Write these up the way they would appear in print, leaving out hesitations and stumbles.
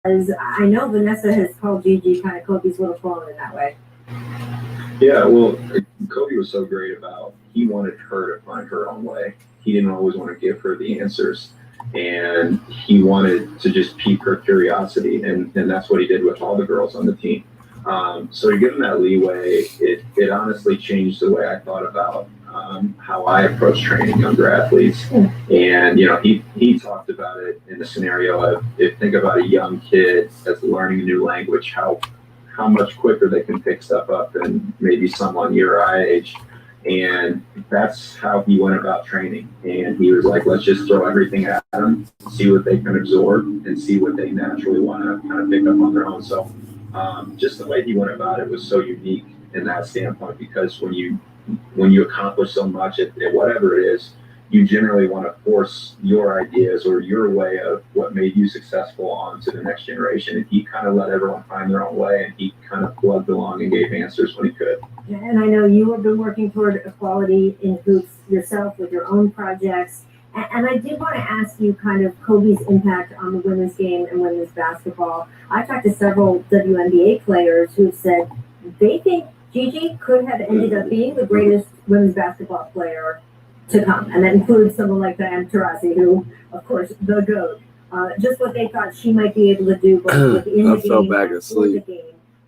I know Vanessa has called Gigi kind of Kobe's little clone in that way. Yeah, well, Kobe was so great about he wanted her to find her own way. He didn't always want to give her the answers, and he wanted to just pique her curiosity, and that's what he did with all the girls on the team. So to give him that leeway, it honestly changed the way I thought about how I approach training younger athletes. And he talked about it in the scenario of if think about a young kid that's learning a new language, how much quicker they can pick stuff up than maybe someone your age. And that's how he went about training. And he was like, let's just throw everything at them, see what they can absorb, and see what they naturally want to kind of pick up on their own. So just the way he went about it was so unique in that standpoint, because when you accomplish so much at whatever it is, you generally want to force your ideas or your way of what made you successful onto the next generation. And he kind of let everyone find their own way, and he kind of plugged along and gave answers when he could. And I know you have been working toward equality in hoops yourself with your own projects. And I did want to ask you kind of Kobe's impact on the women's game and women's basketball. I talked to several WNBA players who have said they think Gigi could have ended up being the greatest women's basketball player to come. And that includes someone like Diane Taurasi, who, of course, the GOAT. Just what they thought she might be able to do both within the game and for the game.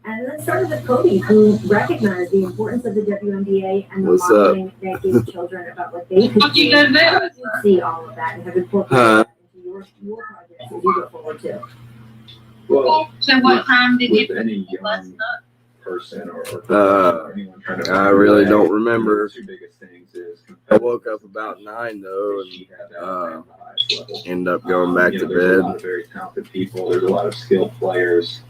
And then started with Kobe, who recognized the importance of the WNBA and the modeling that gave children about what they could do. You see all of that and have incorporated that into your projects as you go forward too. Well, so what time did you any young person or anyone trying to I really don't remember. The two biggest things is I woke up about 9 though, and end up going back to there's a lot bed. of very talented people. There's a lot of skilled players.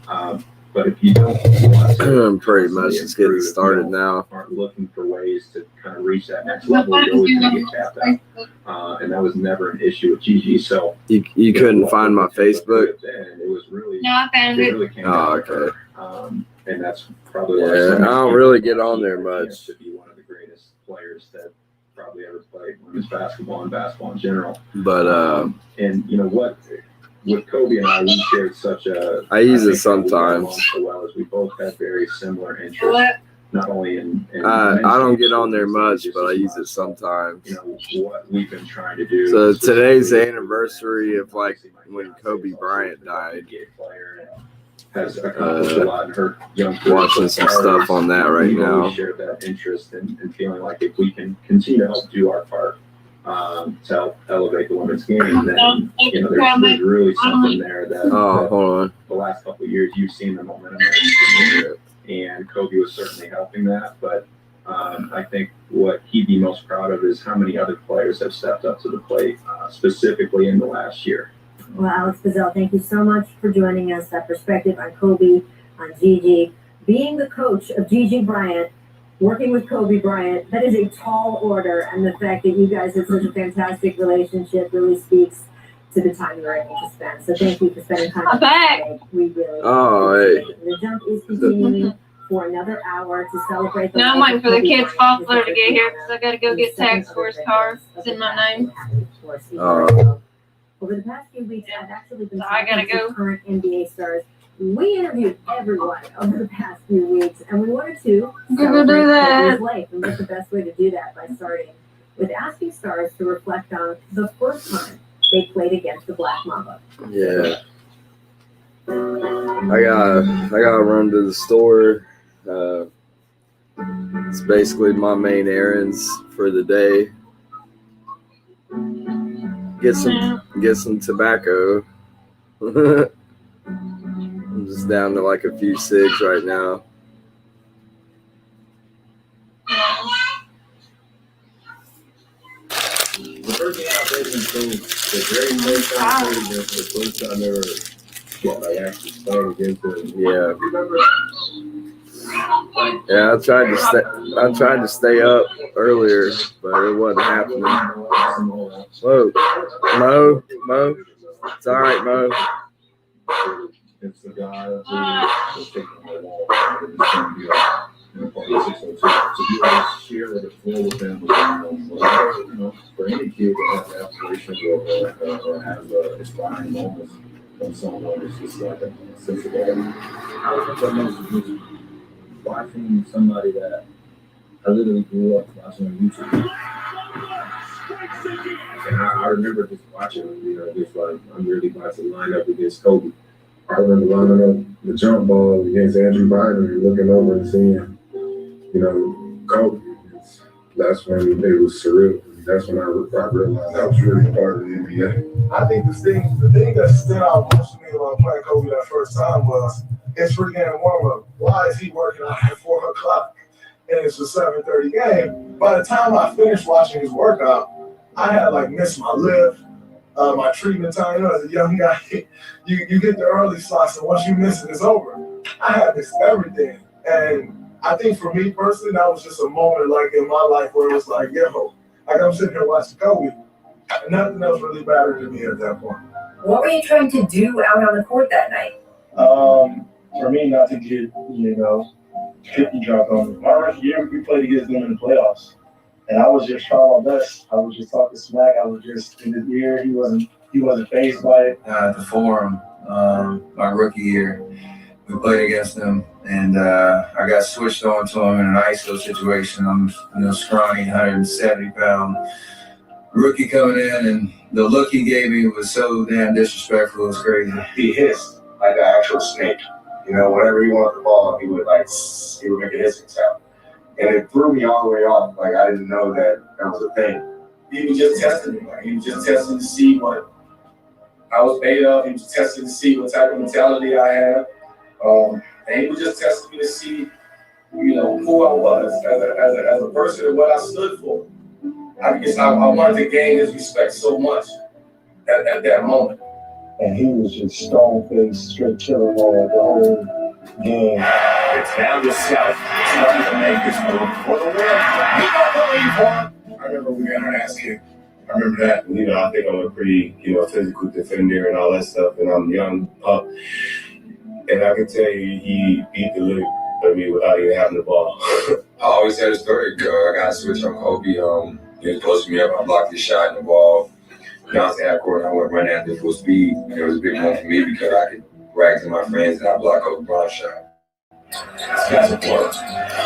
But if you don't want to, I'm pretty much just getting started now. Aren't looking for ways to kind of reach that next level, you're always going to get tapped out. And that was never an issue with Gigi. So You couldn't find my Facebook? And it was really, No, I found it. really came Oh, out of okay. her. And that's probably why Yeah, so I many don't people really get think on there she much. should be one of the greatest players that probably ever played women's basketball and basketball in general. But And you know what? With Kobe and I, we shared such a. I use it think that we got sometimes. along so well as we both had very similar interests, What? not only in I don't get on there much, just but I as use much. it sometimes. You know what we've been trying to do. So specifically today's the with anniversary of like my when fiance Kobe is also Bryant a died. NBA player and has accomplished a lot in her young career. Watching some stuff on that right We've now. always shared that interest and feeling like if we can continue to help do our part to help elevate the women's game, then there's really something there that, Oh, that hold on. the last couple of years you've seen the momentum that he's been in, and Kobe was certainly helping that. But I think what he'd be most proud of is how many other players have stepped up to the plate, specifically in the last year. Well, Alex Bazell, thank you so much for joining us. That perspective on Kobe, on Gigi, being the coach of Gigi Bryant, working with Kobe Bryant, that is a tall order. And the fact that you guys have such a fantastic relationship really speaks to the time you're able to spend. So thank you for spending time with us today. We really appreciate it. The jump is continuing for another hour to celebrate the No, I'm life waiting of for the Kobe kid's Bryant. father to get here because I got to go get tax for his car. It's in my name. Over the past few weeks, I've actually been So I gotta talking to go. current NBA stars. We interviewed everyone over the past few weeks, and we wanted to Go do that. Kobe's life. And what's the best way to do that? By starting with asking stars to reflect on the first time they played against the Black Mamba. Yeah. I gotta run to the store. It's basically my main errands for the day. Get some tobacco. I'm just down to like a few cigs right now. The first game I played in school, the very first time I played against, the first time I ever actually played against them. Yeah. Yeah, I tried to stay up earlier, but it wasn't happening. Whoa, Mo, it's all right, Mo. It's the guy who was taking the wall and it's going to be like, 602. So you always share the floor with them. For any kid that has aspirations or has aspiring moments, from someone is just like a sense of reality. I remember most just watching somebody that I literally grew up watching on YouTube. And I remember just watching him, just like, I'm really about to line up against Kobe. I remember lining up the jump ball against Andrew Bynum and looking over and seeing, Kobe. That's when it was surreal. That's when I realized I was really part of the NBA. I think the thing that stood out most to me about playing Kobe that first time was his freaking warm-up. Why is he working out at 4 o'clock? And it's a 7:30 game. By the time I finished watching his workout, I had missed my lift, my treatment time. As a young guy, you get the early slots, and once you miss it, it's over. I had missed everything. And I think for me personally, that was just a moment in my life where it was I'm sitting here watching Kobe, and nothing else really mattered to me at that point. What were you trying to do out on the court that night? For me, not to get 50 dropped on me. My rookie year, we played against them in the playoffs, and I was just trying my best. I was just talking smack. I was just in his ear. He wasn't fazed by it. At the Forum, my rookie year, we played against them, and I got switched on to him in an ISO situation. I'm scrawny, 170-pound rookie coming in, and the look he gave me was so damn disrespectful. It was crazy. He hissed like an actual snake. Whenever he wanted the ball, he would make a hissing sound. And it threw me all the way off. I didn't know that was a thing. He was just testing me. He was just testing to see what I was made of. He was testing to see what type of mentality I had. And he was just testing me to see, who I was as a person and what I stood for. I guess I wanted to gain his respect so much at that moment. And he was just stone-faced, straight killing on the whole game. It's down to South. Trying to make this move for the win. We don't believe one. I remember we got our ass kicked. I remember that. I think I'm a pretty, physical defender and all that stuff, and I'm young pup. And I can tell you, he beat the lick of me without even having the ball. I always tell the story, I got switched on Kobe. He was posting me up. I blocked his shot in the ball. Bounced the half court, and I went running at full speed. And it was a big moment for me because I could brag to my friends that I blocked Kobe Bryant's shot. That's a play.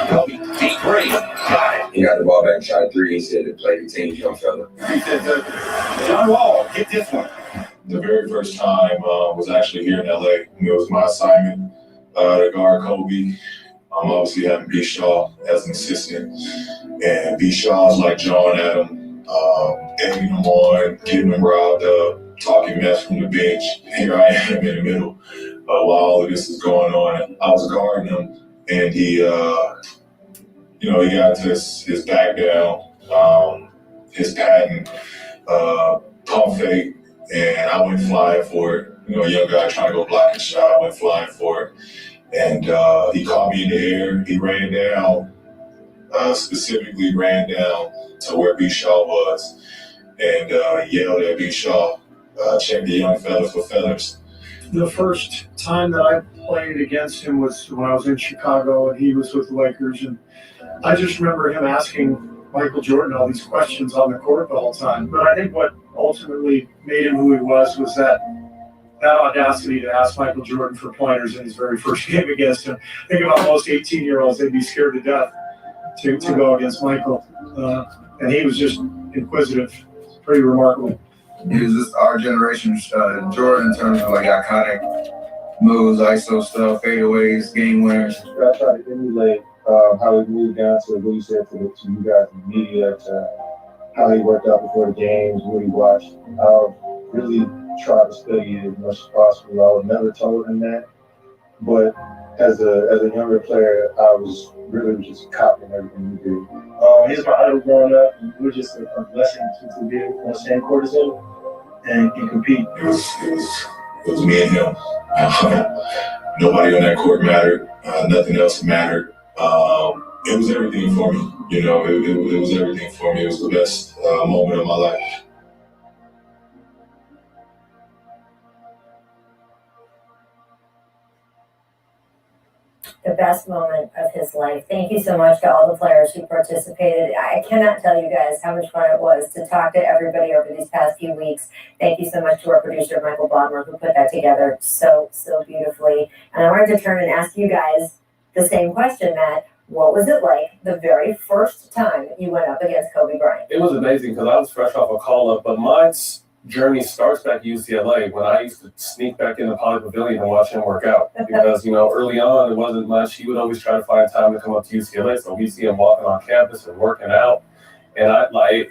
Kobe, deep three. Got it. He got the ball back and shot 3. He said to play the team, young fella. He said, John Wall, get this one. The very first time was actually here in LA. It was my assignment to guard Kobe. Obviously having B. Shaw as an assistant. And B. Shaw's like John Adam. Egging him on, getting him riled up, talking mess from the bench. Here I am in the middle while all of this is going on. I was guarding him, and he got his back down, his patent pump fake, and I went flying for it. A young guy trying to go block his shot, I went flying for it, and he caught me in the air. He ran down, specifically ran down to where B. Shaw was, and yelled at B. Shaw, check the young fella for feathers. The first time that I played against him was when I was in Chicago and he was with the Lakers, and I just remember him asking Michael Jordan all these questions on the court the whole time. But I think what ultimately made him who he was that audacity to ask Michael Jordan for pointers in his very first game against him. Think about most 18-year-olds, they'd be scared to death to go against Michael. And he was just inquisitive, pretty remarkable. He was just our generation's Jordan in terms of iconic moves, ISO stuff, fadeaways, game winners. I try to emulate how he moved down to what he said to you guys in the media, to how he worked out before the games, what he watched. I really try to study it as much as possible. I would never told him that, but as a younger player, I was really just copying everything he did. He's my idol growing up, and it was just a blessing to be on the same court as him and compete. It was me and him. Nobody on that court mattered. Nothing else mattered. It was everything for me. It was everything for me. It was the best moment of my life. The best best moment of his life. Thank you so much to all the players who participated. I cannot tell you guys how much fun it was to talk to everybody over these past few weeks. Thank you so much to our producer, Michael Bodmer, who put that together so beautifully. And I wanted to turn and ask you guys the same question, Matt. What was it like the very first time you went up against Kobe Bryant? It was amazing because I was fresh off a call-up, but mine's journey starts back at UCLA when I used to sneak back in the Poly Pavilion and watch him work out. Because, early on, it wasn't much. He would always try to find time to come up to UCLA, so we see him walking on campus and working out. And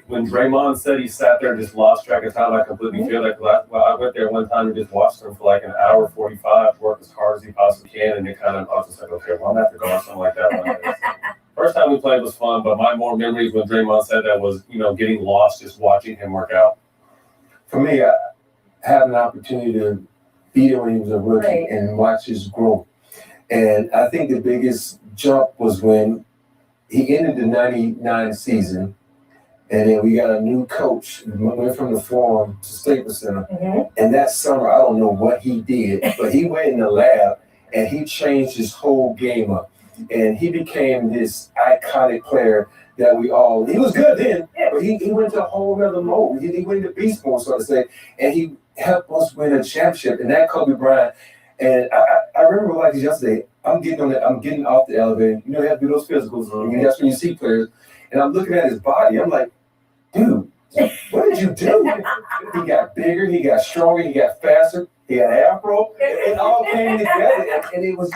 when Draymond said he sat there and just lost track of time, I completely feel that. I went there one time and just watched him for like an hour 45, work as hard as he possibly can, and it I was just like, okay, well, I'm going to have to go on something like that. First time we played was fun, but my more memories when Draymond said that was, getting lost just watching him work out. For me, I had an opportunity to be there when he was a rookie and watch his growth. And I think the biggest jump was when he ended the 99 season, and then we got a new coach. We went from the Forum to Staples Center. Mm-hmm. And that summer, I don't know what he did, but he went in the lab and he changed his whole game up. And he became this iconic player that he was good then, but he went to a whole other mode. He went into beast mode, so to say, and he helped us win a championship. And that Kobe Bryant, and I remember like this yesterday, I'm getting off the elevator. You have to do those physicals. Mm-hmm. That's when you see players. And I'm looking at his body. I'm like, dude, what did you do? He got bigger, he got stronger, he got faster, he had an afro. It all came together. And it was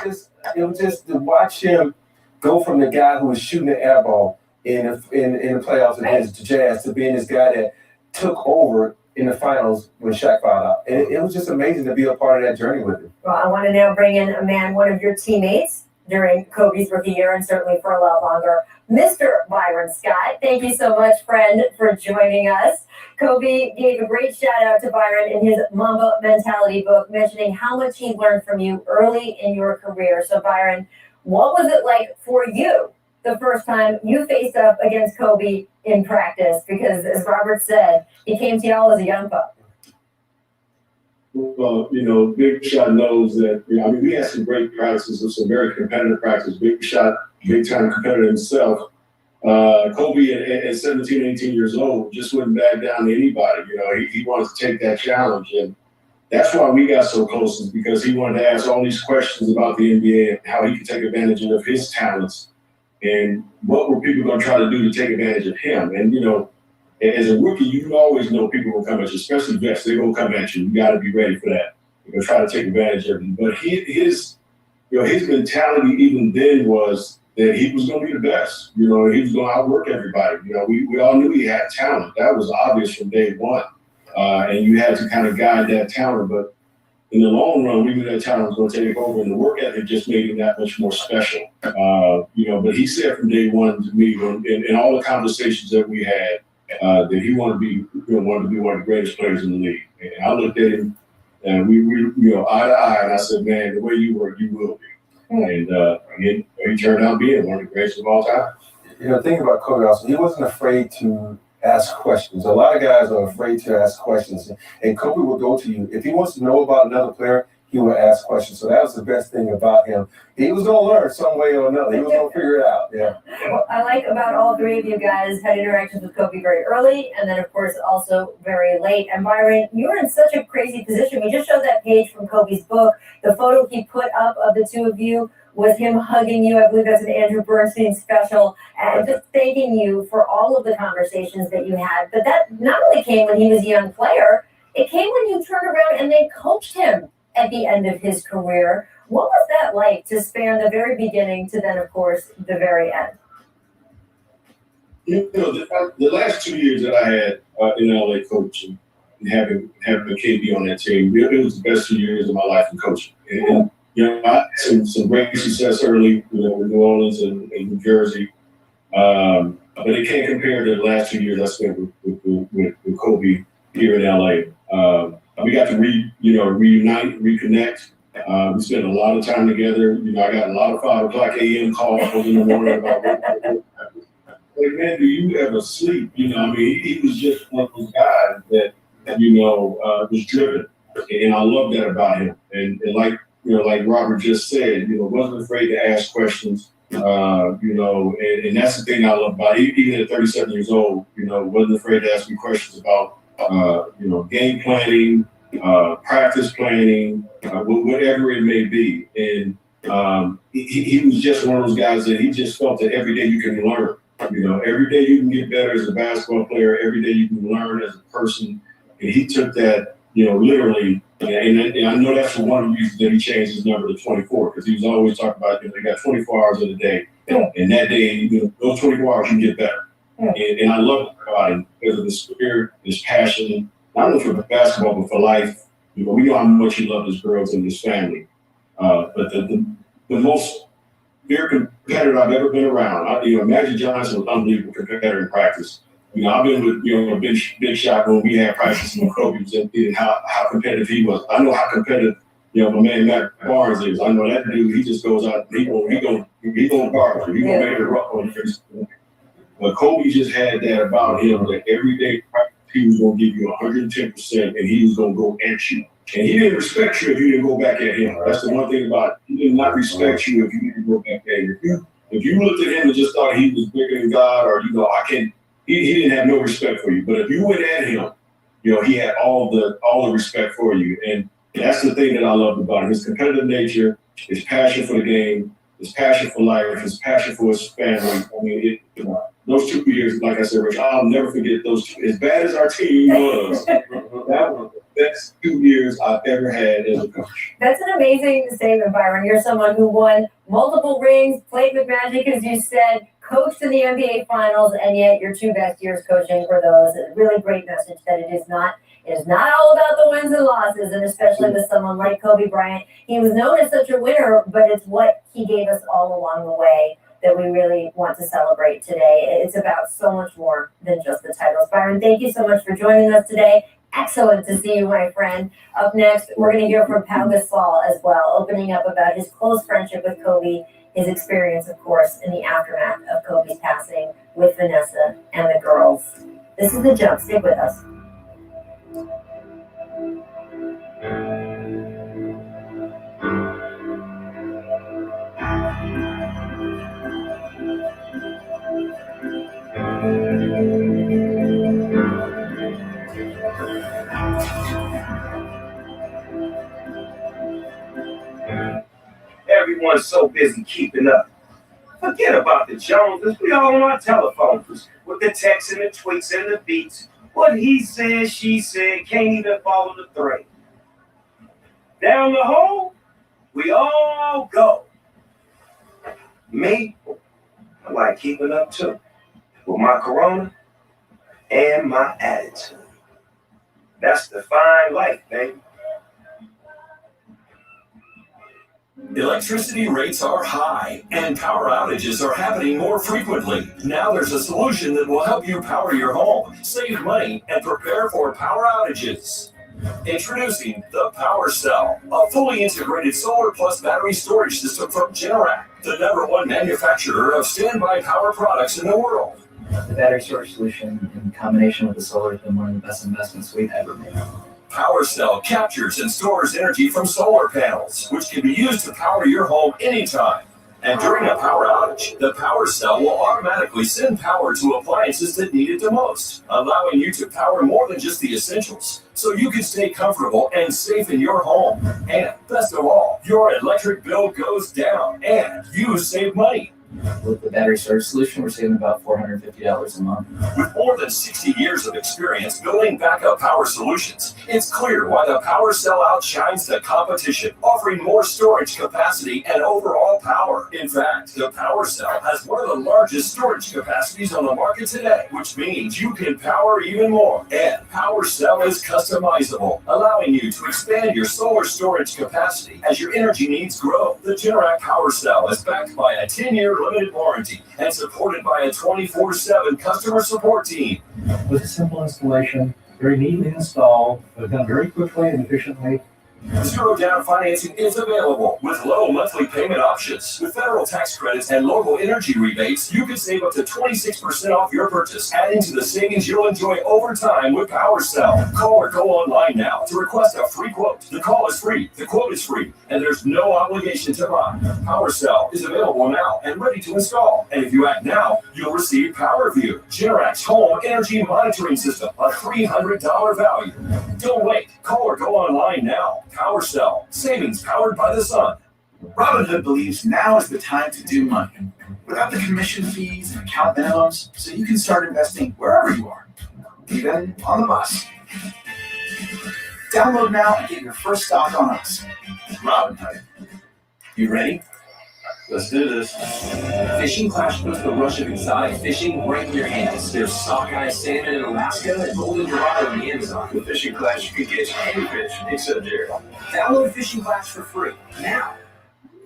just to watch him go from the guy who was shooting the air ball in the playoffs against the Jazz to being this guy that took over in the finals when Shaq fouled out. And it was just amazing to be a part of that journey with him. Well, I want to now bring in a man, one of your teammates during Kobe's rookie year and certainly for a lot longer, Mr. Byron Scott. Thank you so much, friend, for joining us. Kobe gave a great shout out to Byron in his Mamba Mentality book, mentioning how much he learned from you early in your career. So, Byron, what was it like for you the first time you faced up against Kobe in practice? Because as Robert said, he came to y'all as a young pup. Well, Big Shot knows that, we had some great practices, some very competitive practice. Big Shot, big time competitor himself. Kobe at 17, 18 years old just wouldn't back down to anybody. He wanted to take that challenge. And that's why we got so close, is because he wanted to ask all these questions about the NBA and how he could take advantage of his talents. And what were people going to try to do to take advantage of him? And, as a rookie, you always know people will come at you, especially vets. They're going to come at you. You got to be ready for that. They're going to try to take advantage of you. But his mentality even then was that he was going to be the best. He was going to outwork everybody. We all knew he had talent. That was obvious from day one. And you had to kind of guide that talent. But in the long run, we knew that talent was going to take over, and the work ethic just made him that much more special. But he said from day one to me, in all the conversations that we had, that he wanted to be one of the greatest players in the league. And I looked at him, and we eye to eye, and I said, man, the way you work, you will be. And he turned out being one of the greatest of all time. Thinking about Kobe also, he wasn't afraid to ask questions. A lot of guys are afraid to ask questions, and Kobe will go to you. If he wants to know about another player, he will ask questions. So that was the best thing about him. He was going to learn some way or another. He was going to figure it out. Yeah. What I like about all three of you guys had interactions with Kobe very early, and then, of course, also very late. And Byron, you were in such a crazy position. We just showed that page from Kobe's book. The photo he put up of the two of you was him hugging you. I believe that's an Andrew Bernstein special, and just thanking you for all of the conversations that you had. But that not only came when he was a young player, it came when you turned around and then coached him at the end of his career. What was that like to span the very beginning to then, of course, the very end? The last 2 years that I had in LA coaching and having a KB on that team, it was the best 2 years of my life in coaching. And I had some great success early, with New Orleans and New Jersey. But it can't compare to the last 2 years I spent with Kobe here in LA. We got to reunite, reconnect. We spent a lot of time together. I got a lot of 5 o'clock a.m. calls in the morning about what like, man, do you ever sleep? He was just one of those guys that was driven. And I love that about him. And like like Robert just said, wasn't afraid to ask questions. And that's the thing I love about it. Even at 37 years old, wasn't afraid to ask me questions about, game planning, practice planning, whatever it may be. And he was just one of those guys that he just felt that every day you can learn. Every day you can get better as a basketball player. Every day you can learn as a person. And he took that, literally. And I know that's one of the reasons that he changed his number to 24, because he was always talking about, they got 24 hours in a day. And that day, those 24 hours, you can get better. And I love about him because of his spirit, his passion, not only for basketball, but for life. We know how much he loved his girls and his family. But the most fair competitor I've ever been around, Magic Johnson was an unbelievable competitor in practice. I've been with, a big shot when we had practice when Kobe was in, and how competitive he was. I know how competitive, my man Matt Barnes is. I know that dude, he just goes out, he gonna guard you. He gonna make it rough on you. But Kobe just had that about him, that every day practice, he was gonna give you 110%, and he was gonna go at you. And he didn't respect you if you didn't go back at him. That's the one thing about it. He did not respect you if you didn't go back at him. If you looked at him and just thought he was bigger than God, or he didn't have no respect for you. But if you went at him, he had all the respect for you. And that's the thing that I loved about him: his competitive nature, his passion for the game, his passion for life, his passion for his family. I mean, those 2 years, like I said, Rich, I'll never forget those 2. As bad as our team was, that was the best 2 years I've ever had as a coach. That's an amazing statement, Byron. You're someone who won multiple rings, played with Magic, as you said, coached in the NBA Finals, and yet your 2 best years coaching for those. A really great message that it is not all about the wins and losses, and especially with someone like Kobe Bryant. He was known as such a winner, but it's what he gave us all along the way that we really want to celebrate today. It's about so much more than just the titles. Byron, thank you so much for joining us today. Excellent to see you, my friend. Up next, we're going to hear from Pau Gasol as well, opening up about his close friendship with Kobe, his experience, of course, in the aftermath of Kobe's passing with Vanessa and the girls. This is The Jump. Stick with us. Everyone's so busy keeping up. Forget about the Joneses. We all on our telephones with the texts and the tweets and the beats. What he said, she said, can't even follow the thread. Down the hole, we all go. Me, I like keeping up too, with my Corona and my attitude. That's the fine life, baby. Electricity rates are high and power outages are happening more frequently. Now there's a solution that will help you power your home, save money, and prepare for power outages. Introducing the PowerCell, a fully integrated solar plus battery storage system from Generac, the #1 manufacturer of standby power products in the world. The battery storage solution in combination with the solar has been one of the best investments we've ever made. PowerCell captures and stores energy from solar panels, which can be used to power your home anytime. And during a power outage, the PowerCell will automatically send power to appliances that need it the most, allowing you to power more than just the essentials, so you can stay comfortable and safe in your home. And best of all, your electric bill goes down and you save money. With the battery storage solution, we're saving about $450 a month. With more than 60 years of experience building backup power solutions, it's clear why the PowerCell outshines the competition, offering more storage capacity and overall power. In fact, the PowerCell has one of the largest storage capacities on the market today, which means you can power even more. And PowerCell is customizable, allowing you to expand your solar storage capacity as your energy needs grow. The Generac PowerCell is backed by a 10-year limited warranty and supported by a 24/7 customer support team. With a simple installation, very neatly installed, but done very quickly and efficiently, Zero down financing is available with low monthly payment options. With federal tax credits and local energy rebates, you can save up to 26% off your purchase, adding to the savings you'll enjoy over time with PowerCell. Call or go online now to request a free quote. The call is free, the quote is free, and there's no obligation to buy. PowerCell is available now and ready to install. And if you act now, you'll receive PowerView, Generac's home energy monitoring system, a $300 value. Don't wait. Call or go online now. PowerCell, savings powered by the sun. Robinhood believes now is the time to do money without the commission fees and account minimums, so you can start investing wherever you are, even on the bus. Download now and get your first stock on us. Robinhood. You ready? Let's do this. Fishing Clash puts the rush of exotic fishing right in your hands. There's sockeye salmon in Alaska and golden dorado in the Amazon. With Fishing Clash, you can catch any fish except deer. Download Fishing Clash for free now.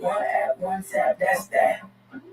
One app, one tap, that's that.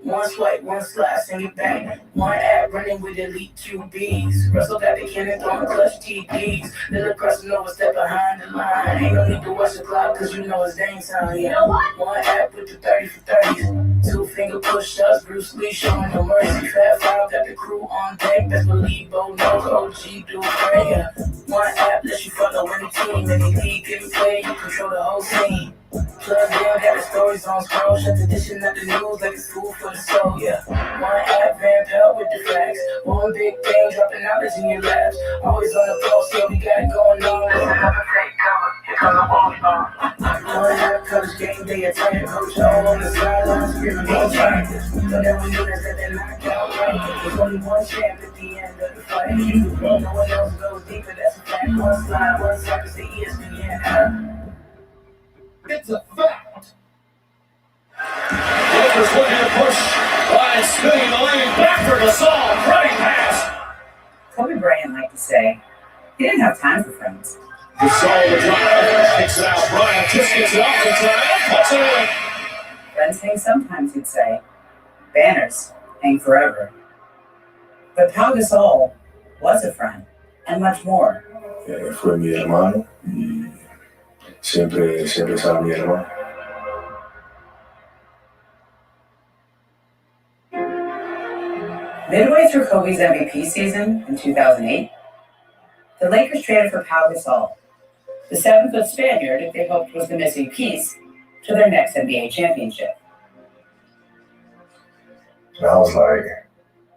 One swipe, one slide, send it back. One app running with elite QBs. Russell got the cannon throwing clutch TDs. Little person know what's step behind the line. Ain't no need to watch the clock cause you know it's dang time. Yeah. You know what? One app with the 30 for 30s. Two finger push-ups, Bruce Lee showing no mercy. Fat Five got the crew on deck. That's what Lebo knows. OG do prayer. One app lets you follow any team. Any league, any play, you control the whole scene. Plug in, got the stories on scroll. Shut the dish and not the news like it's food for the soul, yeah. One app, Van Pelt with the facts. One big thing, dropping knowledge in your laps. Always on the pulse, yeah, we got it going on. Listen up and fake cover, here comes the volleyball. One app, coach game day, attending coach all on the sideline, screaming no practice. Don't ever notice that they're not out right. There's only one champ at the end of the fight. No one else goes deeper, that's a fact. One slide, one side is the ESPN app. It's a fact. Lakers looking to push. Ryan spinning the lane back for Gasol. Running pass. Kobe Bryant liked to say, he didn't have time for friends. Gasol the drive. Kicks it out. Bryant just gets it off the time and puts it in. Friends hang sometimes, he'd say. Banners hang forever. But Pau Gasol was a friend, and much more. Fue mi hermano y siempre será mi hermano. Midway through Kobe's MVP season in 2008, the Lakers traded for Pau Gasol, the 7-foot Spaniard they hoped was the missing piece to their next NBA championship. And I was like,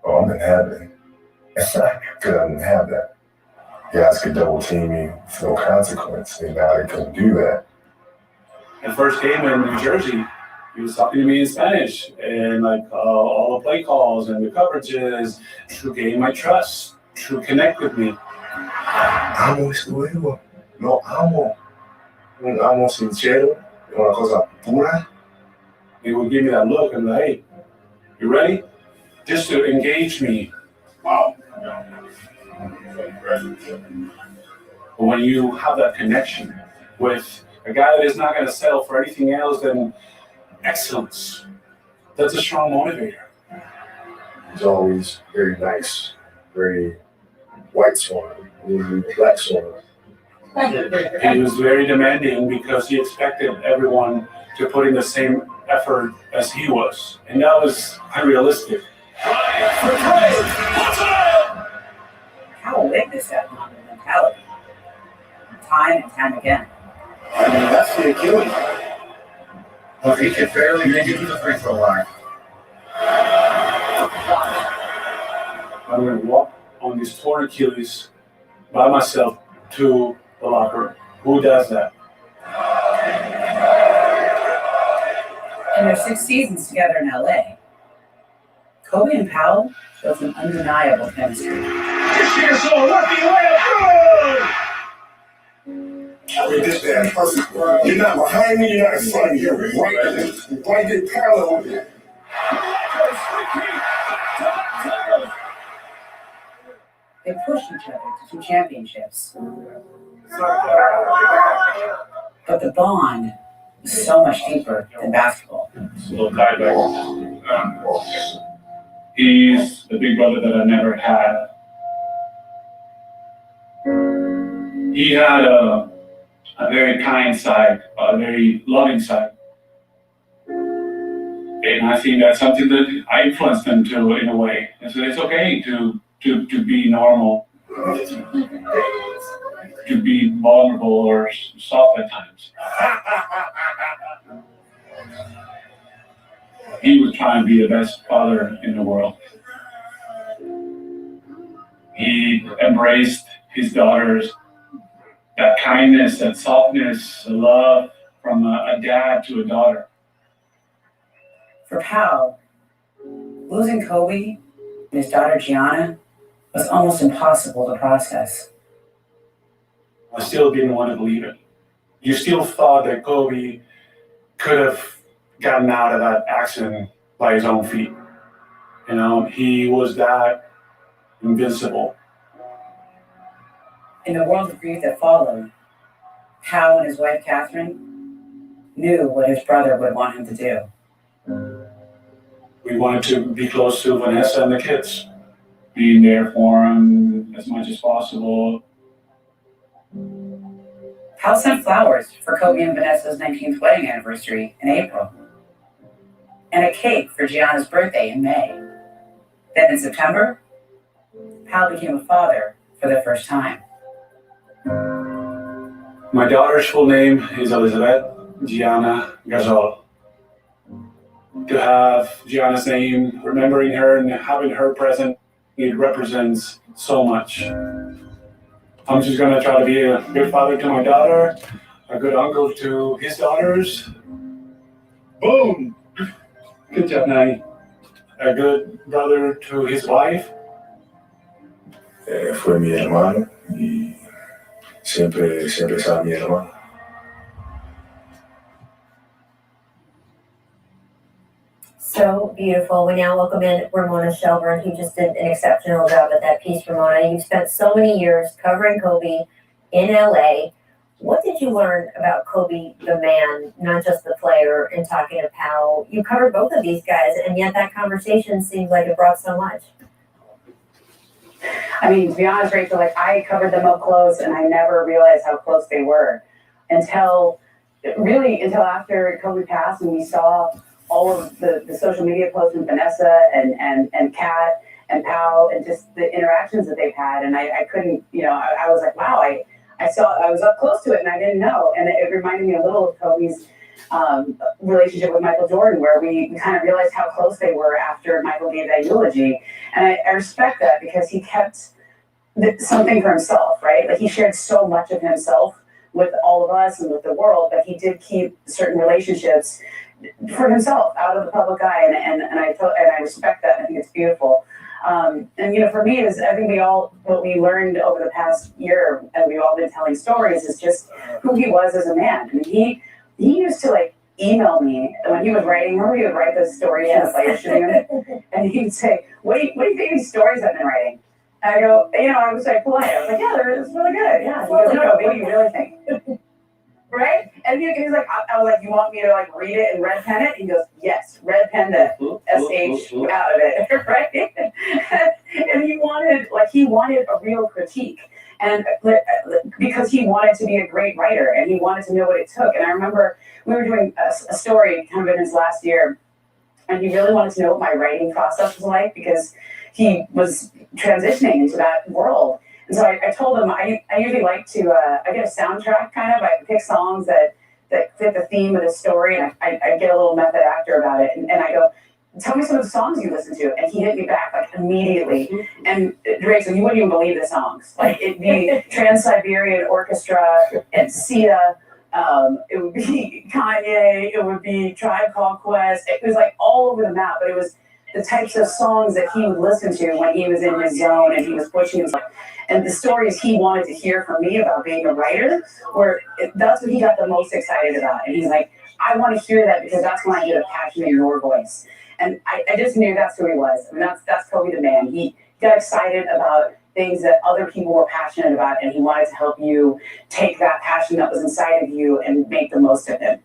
oh, I'm in heaven. Because I didn't have that. Guys could double team me for no consequence, and now they couldn't do that. The first game in New Jersey, he was talking to me in Spanish, and all the play calls and the coverages. True game, I trust. True connect with me. Amo este juego. Lo amo. Un amo sincero. Una cosa pura. He would give me that look and like, hey, you ready? Just to engage me. Wow. But when you have that connection with a guy that is not going to settle for anything else than excellence, that's a strong motivator. He's always very nice, very white swan, very black swan. He was very demanding because he expected everyone to put in the same effort as he was, and that was unrealistic. How witnessed that mentality, time and time again. I mean, that's the Achilles. Well, he could barely make it to the free throw line. I'm going to walk on these torn Achilles by myself to the locker room. Who does that? In their 6 seasons together in LA, Kobe and Powell showed some undeniable chemistry. This year's all lucky way I did that perfect. You're not behind me, you're not in front of me. You're right there parallel with me. They pushed each other to 2 championships. But the bond was so much deeper than basketball. Little guy back. He's the big brother that I never had. He had a a very kind side, a very loving side. And I think that's something that I influenced him to in a way. And so it's okay to be normal, to be vulnerable or soft at times. He was trying to be the best father in the world. He embraced his daughters, that kindness, that softness, love from a dad to a daughter. For Pal, losing Kobe and his daughter Gianna was almost impossible to process. I still didn't want to believe it. You still thought that Kobe could have gotten out of that accident by his own feet. You know, he was that invincible. In the world of grief that followed, Pal and his wife Catherine knew what his brother would want him to do. We wanted to be close to Vanessa and the kids, being there for them as much as possible. Pal sent flowers for Kobe and Vanessa's 19th wedding anniversary in April, and a cake for Gianna's birthday in May. Then in September, Pal became a father for the first time. My daughter's full name is Elizabeth Gianna Gasol. To have Gianna's name, remembering her and having her present, it represents so much. I'm just gonna try to be a good father to my daughter, a good uncle to his daughters. Boom! Good job, Nani. A good brother to his wife. Fue mi hermano y siempre estaba mi hermano. So beautiful. We now welcome in Ramona Shelburne, who just did an exceptional job at that piece. Ramona, you've spent so many years covering Kobe in LA. What did you learn about Kobe, the man, not just the player, and talking to Pal? You covered both of these guys, and yet that conversation seems like it brought so much. I mean, to be honest, Rachel, like I covered them up close and I never realized how close they were until after Kobe passed and we saw all of the social media posts with Vanessa and Kat and Pal and just the interactions that they've had. And I couldn't, I was like, wow, I was up close to it and I didn't know. And it reminded me a little of Kobe's relationship with Michael Jordan, where we kind of realized how close they were after Michael gave that eulogy. And I respect that because he kept something for himself, right? Like he shared so much of himself with all of us and with the world, but he did keep certain relationships for himself out of the public eye. And I respect that. And I think it's beautiful. And for me, I think what we learned over the past year, and we've all been telling stories, is just who he was as a man. I mean, he used to email me when he was writing. Remember, he would write those stories in the players shooting him, and he'd say, "What do you think of these stories I've been writing?" And I go, I was polite. I was like, "Yeah, it's really good." Yeah. He goes, "No, what do you really think?" Right? And he was like, I was like, "You want me to read it and red pen it?" He goes, "Yes, red pen the SH out of it." Right? And he wanted a real critique. And because he wanted to be a great writer and he wanted to know what it took. And I remember we were doing a story kind of in his last year, and he really wanted to know what my writing process was like because he was transitioning into that world. And so I told him I usually like to I get a soundtrack kind of. I pick songs that fit the theme of the story, and I get a little method actor about it. And I go, "Tell me some of the songs you listen to." And he hit me back immediately. And Drake, you wouldn't even believe the songs. It'd be Trans-Siberian Orchestra and Sia. It would be Kanye. It would be Tribe Called Quest. It was all over the map. But it was the types of songs that he would listen to when he was in his zone and he was pushing himself. And the stories he wanted to hear from me about being a writer, that's what he got the most excited about. And he's like, "I want to hear that because that's when I hear the passion in your voice." And I just knew that's who he was. I mean, that's Kobe the man. He got excited about things that other people were passionate about, and he wanted to help you take that passion that was inside of you and make the most of it.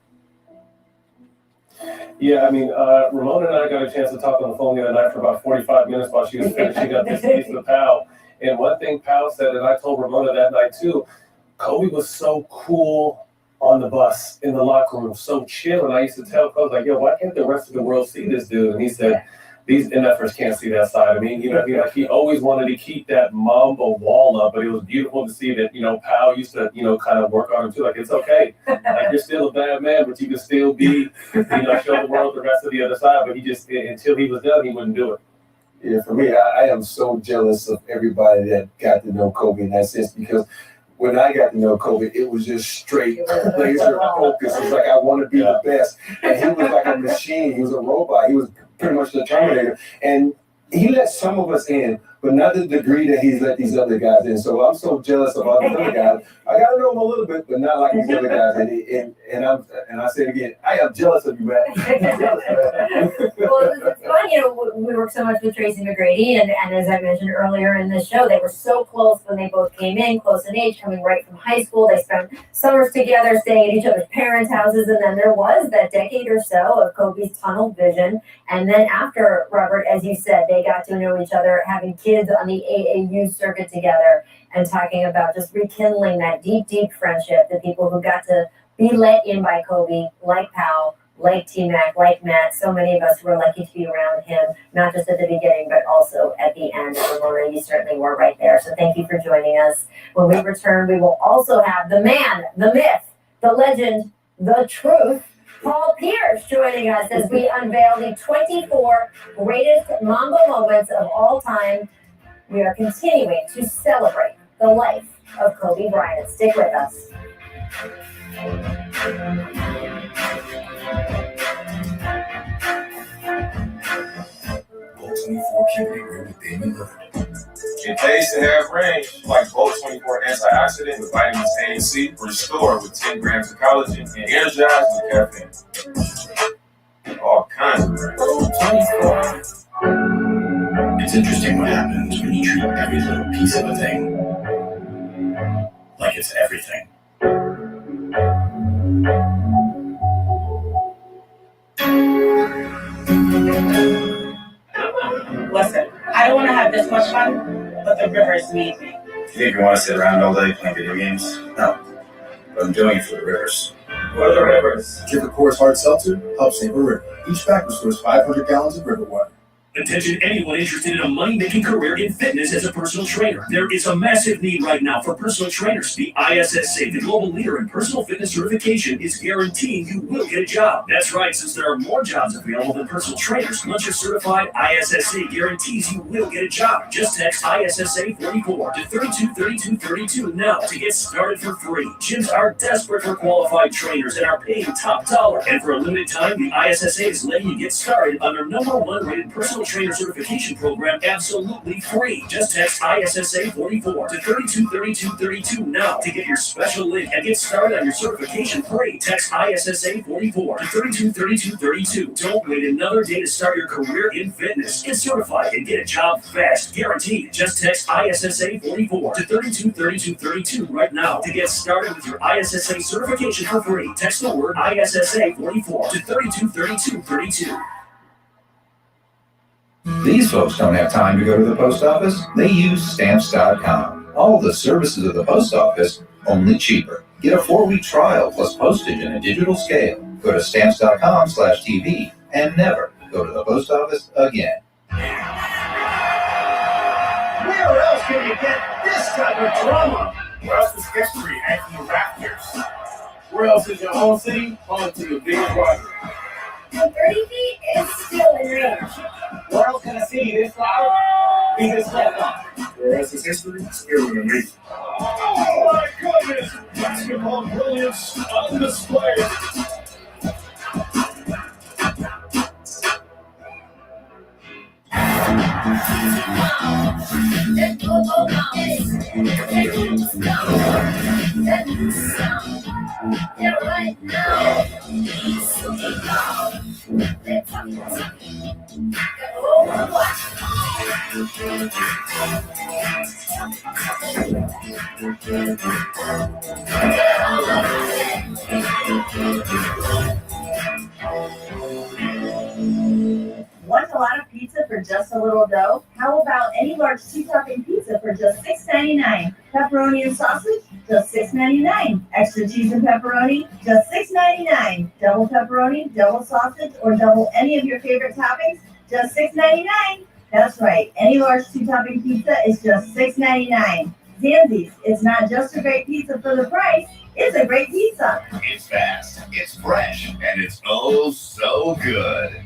Yeah, I mean, Ramona and I got a chance to talk on the phone the other night for about 45 minutes while she was finishing up this piece with Pal. And one thing Pal said, and I told Ramona that night too, Kobe was so cool on the bus, in the locker room, so chill. And I used to tell Coach, like, yo, why can't the rest of the world see this dude? And he said, these MFers can't see that side. I mean, he always wanted to keep that Mamba wall up, but it was beautiful to see that, Powell used to, kind of work on him too. Like, it's okay. Like, you're still a bad man, but you can still be, show the world the rest of the other side. But he just, until he was done, he wouldn't do it. Yeah, for me, I am so jealous of everybody that got to know Kobe in that sense, because when I got to know Kobe, it was just straight laser focus. It's like, I want to be the best. And he was like a machine. He was a robot. He was pretty much the Terminator. And he let some of us in, but not the degree that he's let these other guys in. So I'm so jealous of all these other guys. I got to know him a little bit, but not like these other guys. And I say it again, I am jealous of you, man. Well, it's fun, we work so much with Tracy McGrady, and as I mentioned earlier in the show, they were so close when they both came in, close in age, coming right from high school. They spent summers together, staying at each other's parents' houses, and then there was that decade or so of Kobe's tunnel vision. And then after, Robert, as you said, they got to know each other, having kids on the AAU circuit together, and talking about just rekindling that deep, deep friendship, the people who got to be let in by Kobe, like Powell, like T-Mac, like Matt, so many of us were lucky to be around him, not just at the beginning, but also at the end. Ramona, you certainly were right there. So thank you for joining us. When we return, we will also have the man, the myth, the legend, the truth, Paul Pierce, joining us as we unveil the 24 greatest Mamba moments of all time. We are continuing to celebrate the life of Kobe Bryant. Stick with us. Bolt 24 Cubic Agree with Damon Lillard. It pays to have range, like Bolt 24 antioxidant with vitamins A and C, restore with 10 grams of collagen, and energize with caffeine. All kinds of range. Bolt 24. It's interesting what happens when you treat every little piece of a thing like it's everything. Listen, I don't want to have this much fun, but the rivers need me. You think you want to sit around all day playing video games? No. But I'm doing it for the rivers. What are the rivers? Drink a Coors Hard Seltzer helps save a river. Each pack restores 500 gallons of river water. Attention anyone interested in a money-making career in fitness as a personal trainer. There is a massive need right now for personal trainers. The ISSA, the global leader in personal fitness certification, is guaranteeing you will get a job. That's right, since there are more jobs available than personal trainers. Once you're certified, ISSA guarantees you will get a job. Just text ISSA 44 to 323232 now to get started for free. Gyms are desperate for qualified trainers and are paying top dollar. And for a limited time, the ISSA is letting you get started on their #1 rated personal trainer certification program absolutely free. Just text ISSA 44 to 323232 now to get your special link and get started on your certification free. Text ISSA 44 to 323232. Don't wait another day to start your career in fitness. Get certified and get a job fast, guaranteed. Just text ISSA 44 to 323232 right now to get started with your ISSA certification for free. Text the word ISSA 44 to 323232. These folks don't have time to go to the post office. They use Stamps.com. All the services of the post office, only cheaper. Get a 4-week trial plus postage in a digital scale. Go to Stamps.com/TV and never go to the post office again. Where else can you get this type of drama? Where else is history hanging the rafters? Where else is your own city home to the biggest rivalry? 30 feet is still in range. Where else can a city this loud be this left on? Where else is history still in me? Oh my goodness! Basketball brilliance on display. Yeah, right now. Want a lot of pizza for just a little dough? How about any large 2-topping pizza for just $6.99? Pepperoni and sausage? just $6.99. Extra cheese and pepperoni, just $6.99. Double pepperoni, double sausage, or double any of your favorite toppings, just $6.99. That's right, any large 2-topping pizza is just $6.99. Zanzi's, it's not just a great pizza for the price, it's a great pizza. It's fast, it's fresh, and it's oh so good.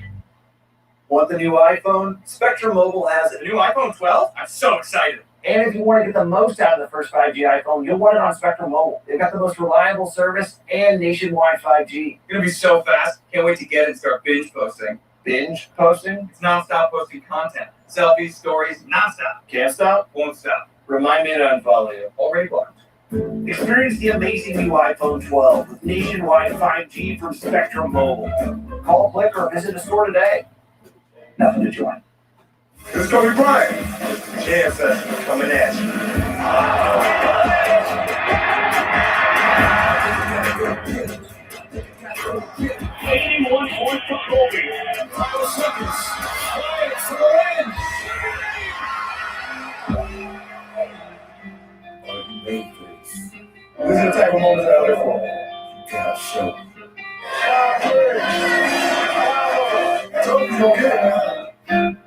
Want the new iPhone? Spectrum Mobile has it. The new iPhone 12? I'm so excited. And if you want to get the most out of the first 5G iPhone, you'll want it on Spectrum Mobile. They've got the most reliable service and nationwide 5G. It's gonna be so fast. Can't wait to get it and start binge posting. Binge posting? It's nonstop posting content. Selfies, stories, nonstop. Can't stop? Won't stop. Remind me to unfollow you. Already blocked. Experience the amazing new iPhone 12 with nationwide 5G from Spectrum Mobile. Call, click, or visit a store today. Nothing to join. It's Kobe Bryant. Jam session coming at you. 81 points for Kobe. 5 seconds. Bryant for the win. Oh, you made this. This is the type of moment that I live for. You gotta show. Told you don't get it, man.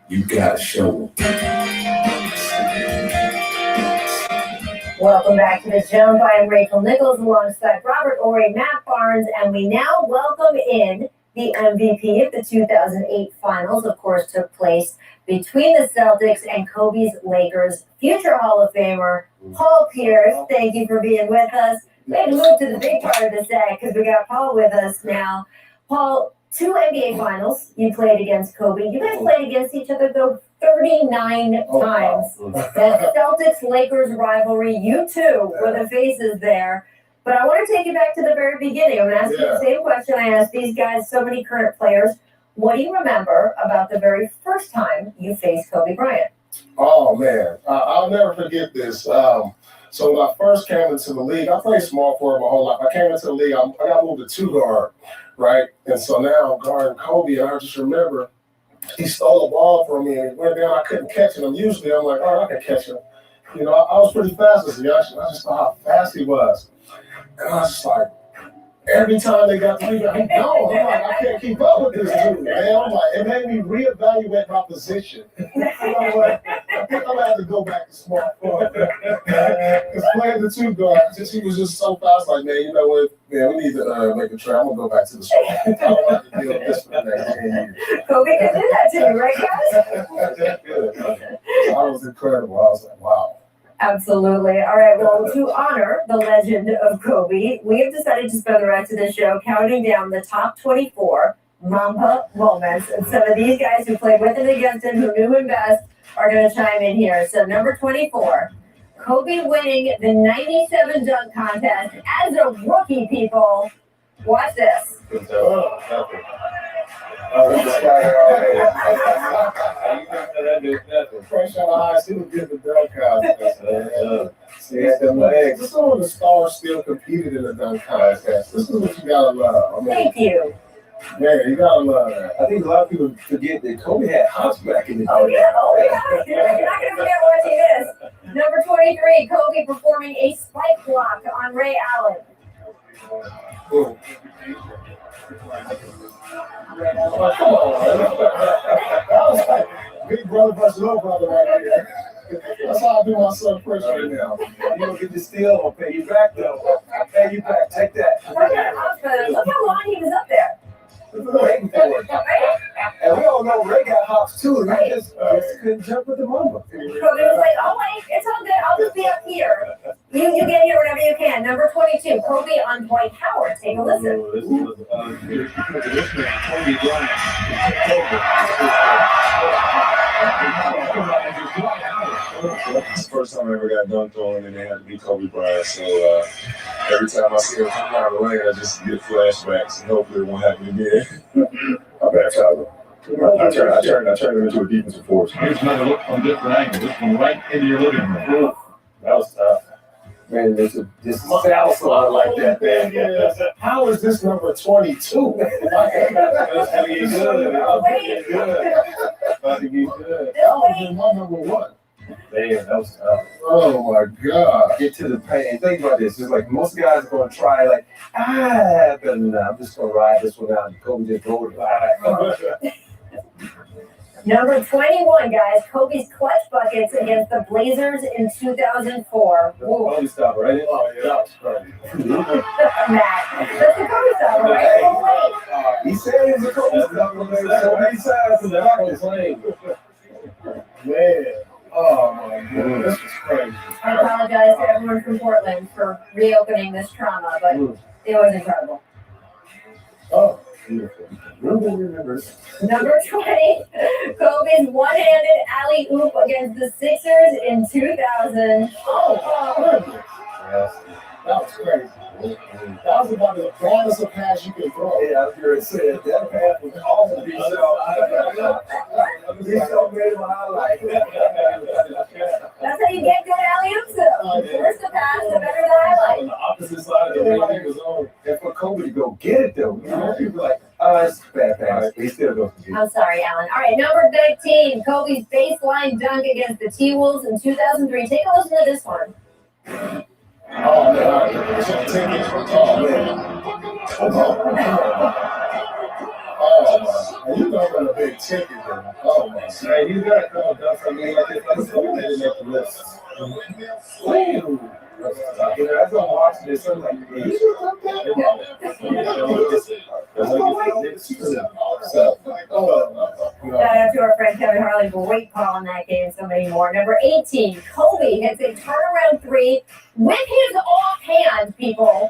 You gotta show them. Welcome back to the Jump. I am Rachel Nichols alongside Robert Ory, Matt Barnes, and we now welcome in the MVP of the 2008 finals. Of course, took place between the Celtics and Kobe's Lakers. Future Hall of Famer Paul Pierce. Thank you for being with us. We had to move to the big part of the set because we got Paul with us now. Paul, 2 NBA finals you played against Kobe. You guys played against each other, though, 39 times. That Celtics-Lakers rivalry, you two were the faces there. But I want to take you back to the very beginning. I'm going to ask you the same question I asked these guys, so many current players. What do you remember about the very first time you faced Kobe Bryant? Oh, man. I'll never forget this. So when I first came into the league, I played small forward my whole life. I came into the league, I got moved to 2 guard, right? And so now I'm guarding Kobe, and I just remember he stole a ball from me, and he went down. I couldn't catch him. Usually I'm like, all right, I can catch him. You know, I was pretty fast as a young. I just saw how fast he was. And I was just like, every time they got the rebound, I'm like, I can't keep up with this dude, man. I'm like, it made me reevaluate my position. You know what? I think I'm gonna have to go back to small forward. Because playing the 2 guard, he was just so fast. Like, man, you know what? Man, we need to make a trade. I'm gonna go back to the small. I don't have to deal with this for the next 10 years. Kobe can do that to you, right, guys? So I was incredible. I was like, wow. Absolutely. All right, well, to honor the legend of Kobe, we have decided to spend the rest of the show counting down the top 24 Mamba moments. And some of these guys who played with and against him, who knew him best, are going to chime in here. So number 24, Kobe winning the 97 dunk contest as a rookie, people. Watch this. Fresh out of high school, get the dunk contest. See, them legs. Some of the stars still competed in the dunk contest. This is what you gotta love. Thank you. Man, you gotta love that. I think a lot of people forget that Kobe had hops back in the day. Oh, yeah. You're not going to forget watching this. Number 23, Kobe performing a spike block on Ray Allen. Come on, man. That was like big brother versus little brother right here. That's how I do my son fresh right now. You don't get to steal, I'll pay you back though. I'll pay you back. Take that. Look how long he was up there. Waiting for it. And we all know Ray got hops too. He just couldn't jump with the Mamba. Kobe was like, oh, wait, it's all good. I'll just be up here. You get here whenever you can. Number 22, Kobe on Dwight Howard. Take a listen. Kobe Bryant. It's the first time I ever got dunked on, and they had to be Kobe Bryant. So every time I see him come down the lane, I just get flashbacks, and hopefully it won't happen again. I baptized him. I turned him into a defensive force. Here's another look from different angle. This one right into your living room. That was tough. Man, this Dallas like that, man. How is this number 22? That's how you good. That would have been my number 1. Man, that was tough. Oh my God. Get to the pain. Think about this. It's like most guys are going to try, like, but I'm just going to ride this one out and Kobe just rolled it. Number 21, guys. Kobe's clutch buckets against the Blazers in 2004. Kobe stopper, right? Oh, yeah. That was crazy. Matt, that's the Kobe stopper, right? Oh, wait. He said it was a Kobe stopper. So many times in the buckets. Man. Oh my goodness, this was crazy. I apologize to everyone from Portland for reopening this trauma, but it was incredible. Oh, beautiful. Ruben remembers. Number 20, Kobe's one-handed alley-oop against the Sixers in 2000. Oh, that was crazy. That was about the broadest of pass you could throw. Yeah, I was going to say that pass was awesome. He's so great of a highlight. That's how you get good alley-oops, though. The worse the pass, the better the highlight. On the opposite side of the ring, he was on. And for Kobe to go get it, though, you know, people are like, oh, it's a bad pass. He still goes to get it. I'm sorry, Alan. All right, number 19, Kobe's baseline dunk against the T-Wolves in 2003. Take a listen to this one. Oh, man. Take it. Oh, man. Oh, man. You know what a big ticket there. Oh, man. Hey, you got a couple of dunks from me like this. Let's go. They didn't make the list. Ooh. You know, as I'm watching this, I'm like, you should have Shout out to our friend Kevin Harley. Great call on that game. So many more. Number 18, Kobe hits a turnaround three with his offhand, people.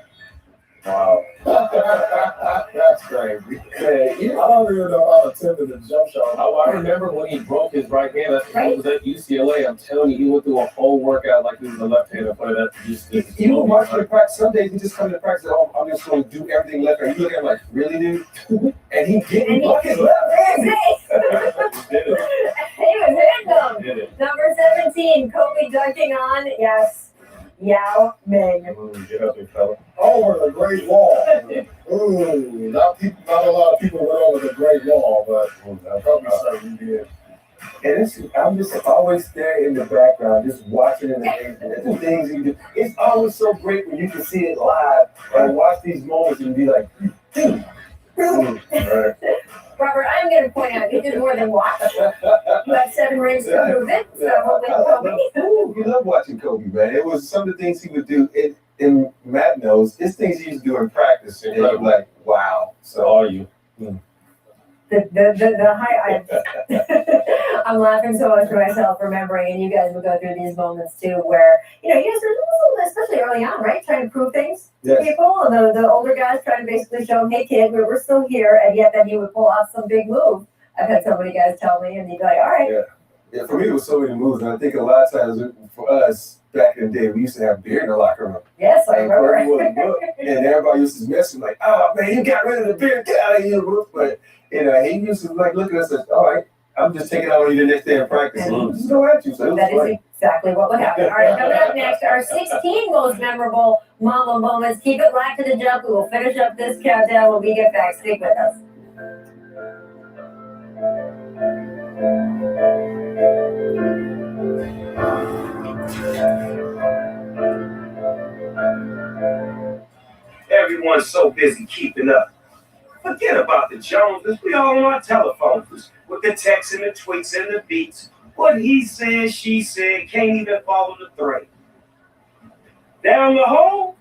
Wow. That's crazy. I don't even know how to attempted the jump shot. Oh, I remember when he broke his right hand. That's when he was at UCLA. I'm telling you, he went through a whole workout like he was a left-hander player. You were watching the practice. Some days he just come to practice. Oh, I'm just going to do everything left hand. You look at him like, really, dude? And he getting buckets left hand. He was hitting them. Number 17, Kobe dunking on, yes, Yao Ming. Get up there, fella. Over the Great Wall. Ooh, not a lot of people went over the Great Wall, but Kobe certainly did. And I'm just always there in the background, just watching it and the things he do. It's always so great when you can see it live and watch these moments and be like, dude. Right. Robert, I'm going to point out, you did more than watch. You have 7 rings to prove it, so with Kobe. We love watching Kobe, man. It was some of the things he would do, and Matt knows, it's things he used to do in practice, and you're like, wow. So are you? The high, I'm laughing so much to myself remembering, and you guys would go through these moments too, where, you know, you guys are, especially early on, right, trying to prove things to people, and the older guys trying to basically show them, hey kid, we're still here, and yet then you would pull off some big move. I've had so many guys tell me, and you'd be like, all right. Yeah, for me, it was so many moves, and I think a lot of times for us back in the day, we used to have beer in the locker room. Yes, I remember. And everybody used to mess with like, oh man, you got rid of the beer, get out of here, but you know, he used to like look at us and all right, I'm just taking out on you the next day in practice. Just go at you. So that is exactly what would happen. All right, coming up next, our 16 most memorable Mamba moments. Keep it locked to the jump. We will finish up this countdown when we get back. Stick with us. Everyone's so busy keeping up. Forget about the Joneses. We all on our telephones with the texts and the tweets and the beats. What he said, she said, can't even follow the thread. Down the hole,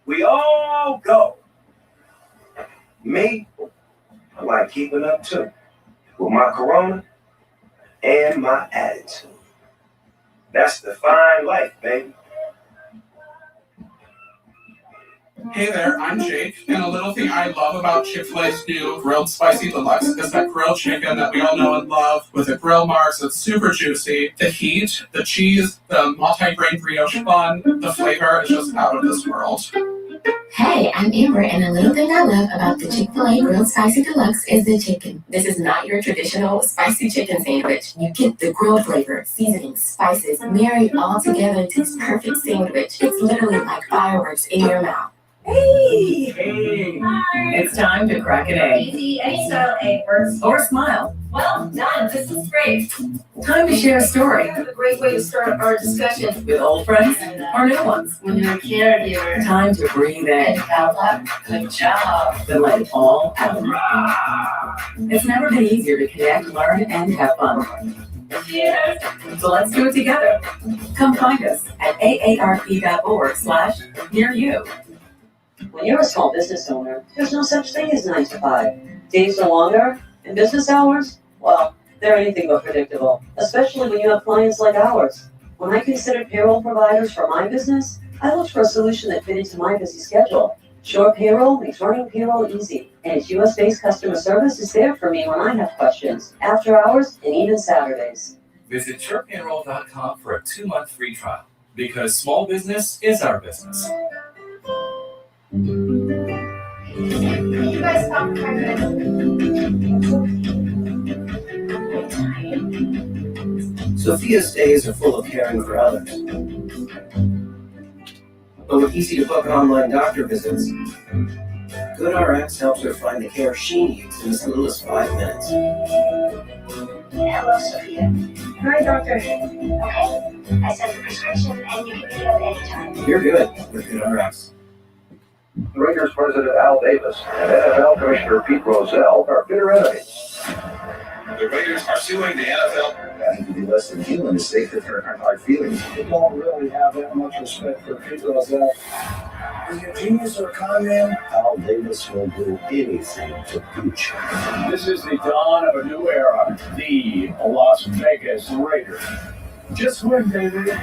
we all go. Me, I like keeping up too, with my corona and my attitude. That's the fine life, baby. Hey there, I'm Jake, and a little thing I love about Chick-fil-A's new Grilled Spicy Deluxe is that grilled chicken that we all know and love, with the grill marks that's super juicy, the heat, the cheese, the multi-grain brioche bun, the flavor is just out of this world. Hey, I'm Amber, and a little thing I love about the Chick-fil-A Grilled Spicy Deluxe is the chicken. This is not your traditional spicy chicken sandwich. You get the grilled flavor, seasonings, spices, married all together into this perfect sandwich. It's literally like fireworks in your mouth. Hey! Hey. It's time to crack an egg. Easy, any style egg works. Or smile. Well done, this is great. Time to share a story. A great way to start our discussion. With old friends or new ones. When you're a caregiver. Time to breathe in. Out loud. Good job. Then let it all out. It's never been easier to connect, learn, and have fun. Cheers. So let's do it together. Come find us at aarp.org/near-you. When you're a small business owner, there's no such thing as 9 to 5. Days are longer, and business hours, well, they're anything but predictable, especially when you have clients like ours. When I considered payroll providers for my business, I looked for a solution that fit into my busy schedule. Sure Payroll makes running payroll easy, and its US-based customer service is there for me when I have questions, after hours, and even Saturdays. Visit SurePayroll.com for a 2-month free trial, because small business is our business. Can you guys stop for 5 minutes? Sophia's days are full of caring for others. But with easy-to-book online doctor visits, GoodRx helps her find the care she needs in as little as 5 minutes. Hello, Sophia. Hi, doctor. Okay, I sent the prescription and you can pick it up anytime. You're good with GoodRx. Raiders president Al Davis and NFL commissioner Pete Rozelle are bitter enemies. The Raiders are suing the NFL. I think to be less than human to say that there aren't hard feelings. I don't really have that much respect for Pete Rozelle. Is he a genius or a con man? Al Davis will do anything to beat you. This is the dawn of a new era. The Las Vegas Raiders. Just win, baby.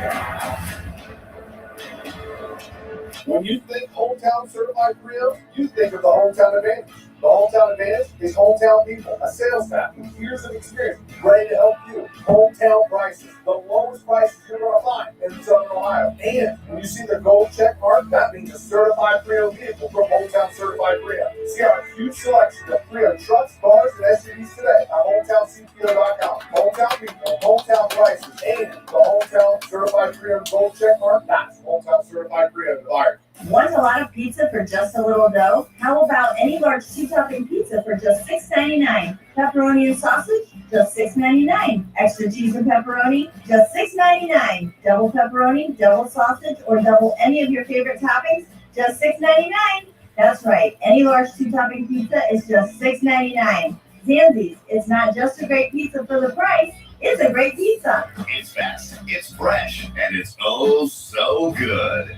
When you think hometown certified Brio, you think of the hometown advantage. The hometown advantage is hometown people, a sales staff with years of experience, ready to help you. Hometown prices, the lowest prices you're going to find in Southern Ohio. And when you see the gold check mark, that means a certified Brio vehicle from Hometown Certified Brio. See our huge selection of Brio trucks, cars, and SUVs today at HometownCPO.com. Hometown people, hometown prices, and the Hometown Certified Brio gold check mark, that's Hometown Certified Brio environment. Want a lot of pizza for just a little dough? How about any large 2-topping pizza for just $6.99? Pepperoni and sausage, just $6.99. Extra cheese and pepperoni, just $6.99. Double pepperoni, double sausage, or double any of your favorite toppings, just $6.99. That's right, any large 2-topping pizza is just $6.99. Zanzi's, it's not just a great pizza for the price, it's a great pizza. It's fast, it's fresh, and it's oh so good.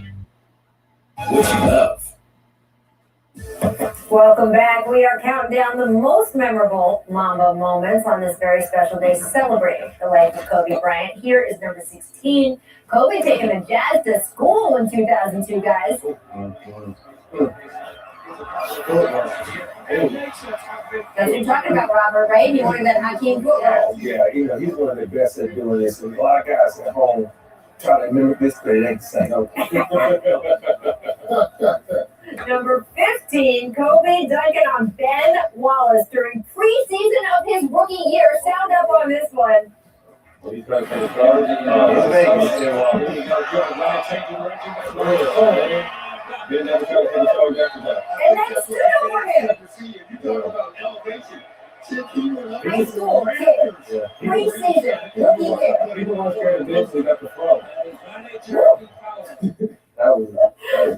What you love. Welcome back. We are counting down the most memorable Mamba moments on this very special day, celebrating the life of Kobe Bryant. Here is number 16. Kobe taking the Jazz to school in 2002, guys. That's what you're talking about, Robert, right? You wanted that Hakeem football. Yeah, he's one of the best at doing this. And a lot of guys at home try to mimic this, but it ain't the same. Number 15, Kobe dunking on Ben Wallace during preseason of his rookie year. Sound up on this one. He's trying to take the cards. Didn't have to try to take the cards after that. And then stood over him. High school kid. Preseason rookie year. People want to try to dance, they got the phone.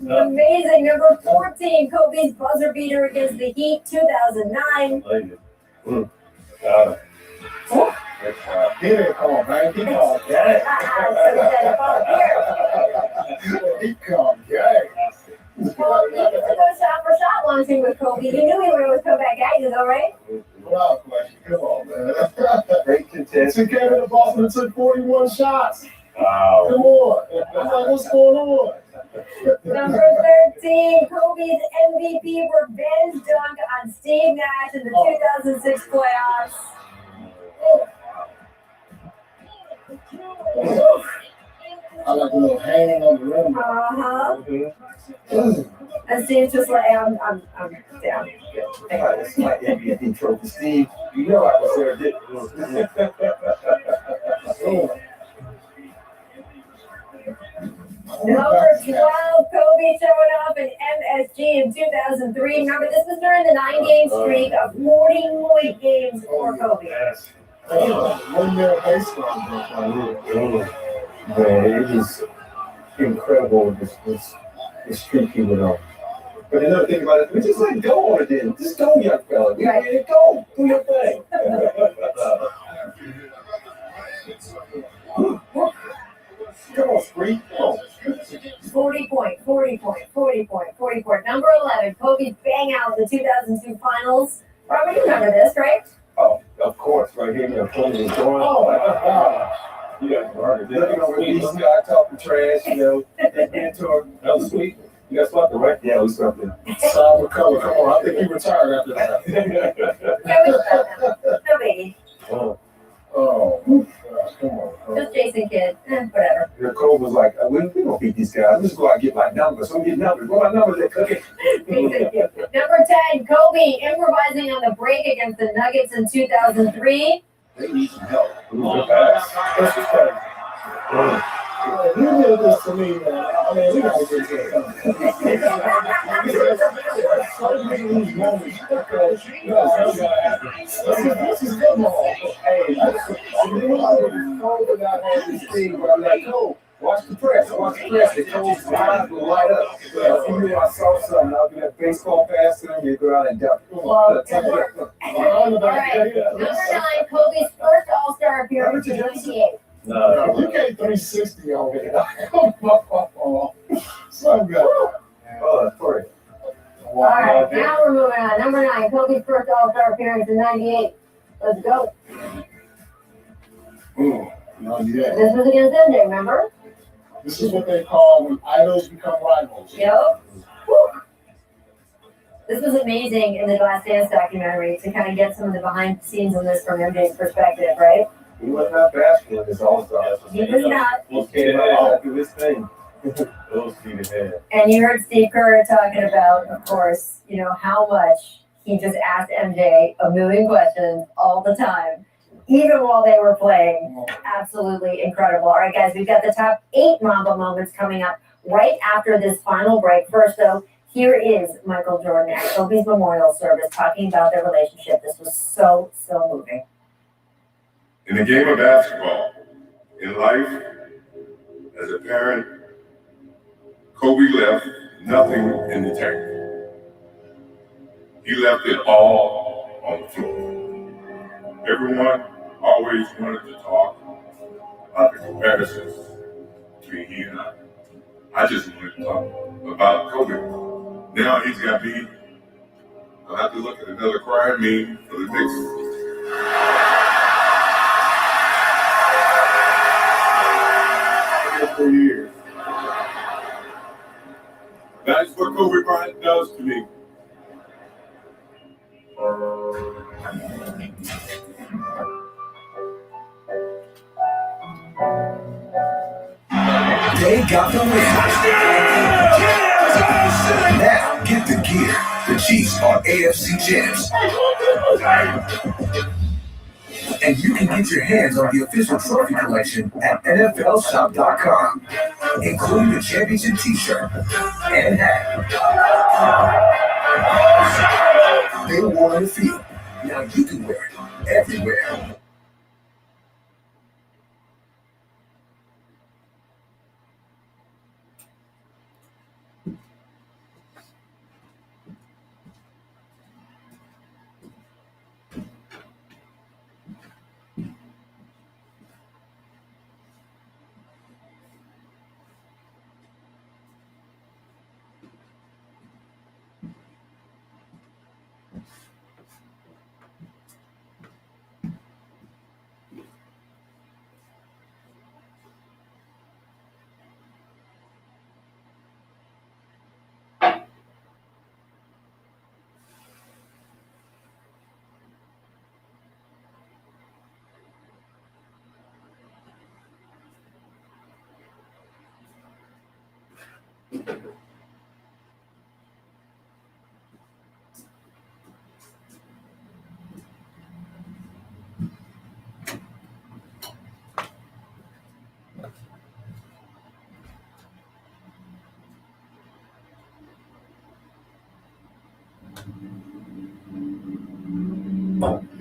Amazing. Number 14, Kobe's buzzer beater against the Heat, 2009. Got it. He didn't call, man. He called gang. He called gang. Well, you get to go shot for shot launching with Kobe. You knew he would come back at you, though, right? Wow, question. Come on, man. Great contest. He came into Boston and took 41 shots. Wow. Come on. I'm like, what's going on? Number 13, Kobe's MVP revenge dunk on Steve Nash in the 2006 playoffs. I like a little hanging on the rim. And Steve's just like, I'm down. This might be a big trophy. Steve, you know I was there, didn't you? Number 12, Kobe Kobe showing off in MSG in 2003. Remember, this was during the 9-game streak of 40-point games for Kobe. Yes. One minute baseball. Man, it was incredible the streak he went on. But another thing about it, we just let go on it then. Just go, young fella. Right. Go. Do your thing. Come on, Screek. 40 point. Number 11, Kobe's bang out in the 2002 finals. Robert, you remember this, right? Oh, of course, right here, Kobe was going. Oh, my God. Yeah, looking over the sky, talking trash, that mentor. That was sweet. You guys swept it, right? Yeah, we swept it. Solid color. Come on, I think he retired after that. No biggie. Oh, come on. Just Jason Kidd. Whatever. Your Kobe was like, we don't beat these guys. Let's go out and get my numbers. So get numbers. What my numbers? Okay. Number 10, Kobe improvising on the break against the Nuggets in 2003. They need some help. This is crazy. You did this to me, man. I mean, we gotta get this. This is football. Hey, I'm like, oh, watch the press. The Cole's eyes will light up. If you knew I saw something, I'll do that baseball pass to them, you go out and dump it. All right, number 9, Kobe's first All-Star appearance in 98. No, you can't 360 over here. So good. Oh, sorry. All right, now we're moving on. Number 9, Kobe's first All-Star appearance in 98. Let's go. This was against MJ, remember? This is what they call when idols become rivals. Yep. This was amazing in the Last Dance documentary to kind of get some of the behind the scenes on this from MJ's perspective, right? He was not bashful in his All-Star. He was not. He came out to this thing. And you heard Steve Kerr talking about, of course, how much he just asked MJ a million questions all the time, even while they were playing. Absolutely incredible. All right, guys, we've got the top 8 Mamba moments coming up right after this final break. First, though, here is Michael Jordan at Kobe's memorial service talking about their relationship. This was so moving. In the game of basketball, in life, as a parent, Kobe left nothing in the tank. He left it all on the floor. Everyone always wanted to talk about the comparisons between he and I. I just wanted to talk about Kobe. Now he's got me. I'll have to look at another crying meme for the next 4 years. That's what Kobe Bryant does to me. They got the win. Now get the gear. The Chiefs are AFC champs. And you can get your hands on the official trophy collection at NFLshop.com, including the championship t-shirt and hat. They wore on the field. Now you can wear it everywhere.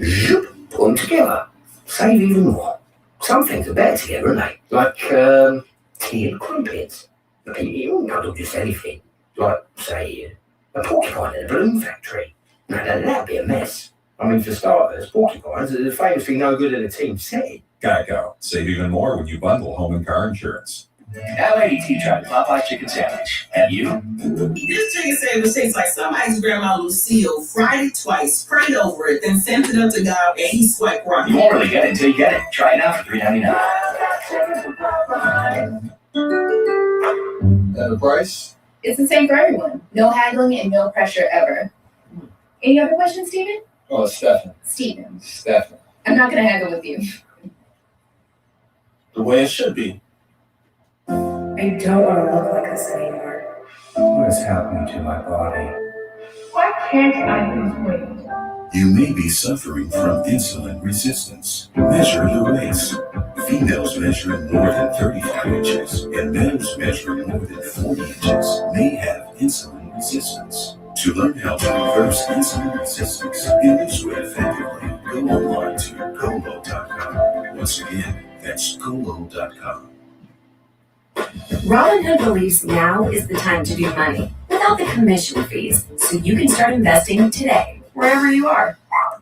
Zoop, put them together. Save even more. Some things are better together, aren't they? Like tea and crumpets. You can't do just anything. Like, say, a porcupine in a balloon factory. No, that'd be a mess. I mean, for starters, porcupines are famously no good in a team setting. Geico. Save even more when you bundle home and car insurance. LADT tried the Popeye chicken sandwich. Have you? This chicken sandwich tastes like somebody's grandma Lucille fried it twice, prayed over it, then sent it up to God, and he swiped right. You won't really get it until you get it. Try it now for $3.99. And the price? It's the same for everyone. No haggling and no pressure ever. Any other questions, Steven? Oh, Stephen. Steven. Stephen. I'm not going to haggle with you. The way it should be. I don't want to look like this anymore. What is happening to my body? Why can't I lose weight? You may be suffering from insulin resistance. Measure your waist. Females measuring more than 35 inches and males measuring more than 40 inches may have insulin resistance. To learn how to reverse insulin resistance and lose weight effectively, go online to Golo.com. Once again, that's Golo.com. Robinhood believes now is the time to do money without the commission fees, so you can start investing today, wherever you are,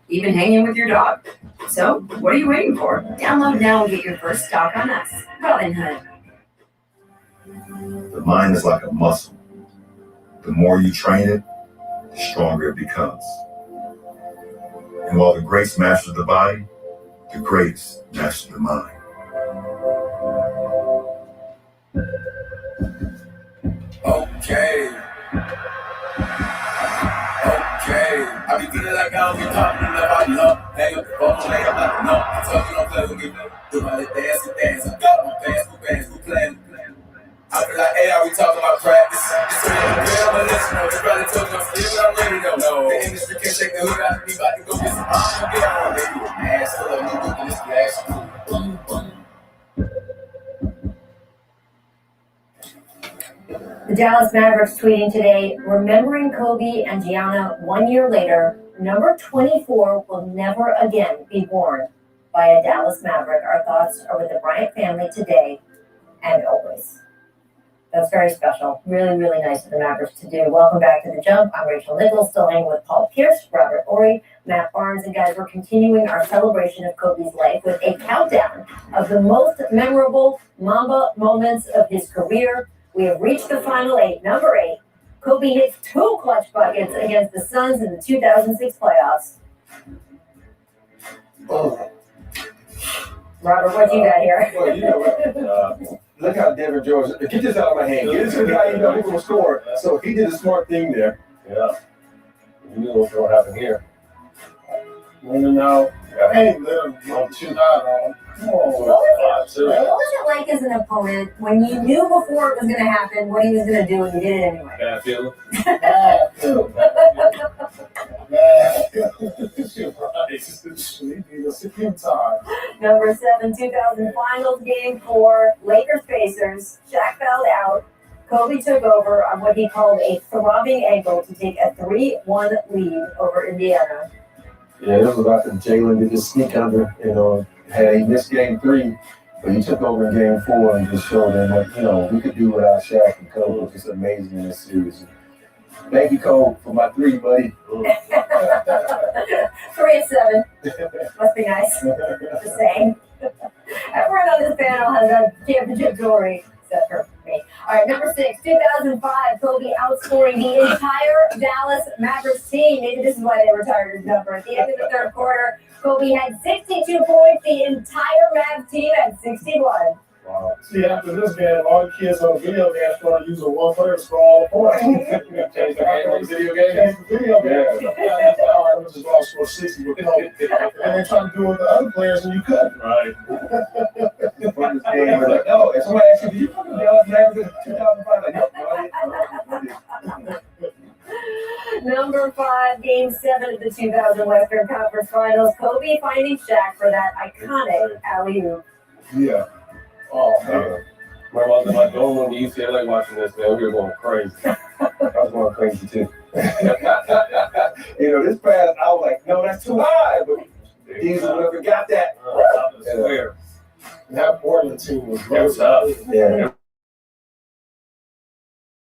even hanging with your dog. So, what are you waiting for? Download now and get your first stock on us. Robinhood. The mind is like a muscle. The more you train it, the stronger it becomes. And while the greats master the body, the greatest master the mind. Okay. I be feeling like I don't be popping in the body, huh? Hang up the phone, lay up like no. I told you don't play with me. Do my little dance, I go my fans, who playing? I feel like, hey, are we talking about practice? It's really real, but listen, they probably took my sleep, but I'm ready to know. The industry can't shake the hood out of me, about to go get some money, get on, baby. Ass full of new book in this flash. Boom, boom. The Dallas Mavericks tweeting today, remembering Kobe and Gianna 1 year later, number 24 will never again be worn by a Dallas Maverick. Our thoughts are with the Bryant family today and always. That's very special. Really, really nice of the Mavericks to do. Welcome back to The Jump. I'm Rachel Nichols, still hanging with Paul Pierce, Robert Ory, Matt Barnes. And guys, we're continuing our celebration of Kobe's life with a countdown of the most memorable Mamba moments of his career. We have reached the final 8. Number 8, Kobe hits 2 clutch buckets against the Suns in the 2006 playoffs. Oh. Robert, what you got here? Well, you know what? Look how Devin George, get this out of my hand. Get this to the guy you know who's going to score. So he did a smart thing there. Yeah. You knew what was going to happen here. No. Hey, let him shoot out on. What was it like as an opponent when you knew before it was going to happen what he was going to do and you did it anyway? Bad feeling. Number 7, 2000 finals game 4, Lakers Pacers. Shaq fouled out. Kobe took over on what he called a throbbing ankle to take a 3-1 lead over Indiana. Yeah, it was about the Jalen to just sneak under, had he missed game 3, but he took over in game 4 and just showed them what, we could do without Shaq and Kobe. It was just amazing in this series. Thank you, Cole, for my 3, buddy. 3 and 7. Must be nice. Just saying. Everyone on this panel has a championship jewelry, except for me. All right, number 6, 2005, Kobe outscoring the entire Dallas Mavericks team. Maybe this is why they retired his number. At the end of the third quarter, Kobe had 62 points. The entire Mavs team had 61. Wow. See, after this game, all the kids on the video game started using one player to score all the points. Change the game, video game. Change the video game. All right, let's just all score 60 with Kobe. And they're trying to do it with the other players, and you couldn't. Right. From this game, we're like, no, if somebody asks you, do you remember Dallas Mavericks in 2005? Like, no, Number 5, Game 7 of the 2000 Western Conference Finals. Kobe finding Shaq for that iconic alley-oop. Yeah. Oh, man. Remember, I was in my dorm room in UCLA watching this, man. We were going crazy. I was going crazy, too. This pass, I was like, no, that's too high. But Diesel never got that. That Portland team was tough. Yeah.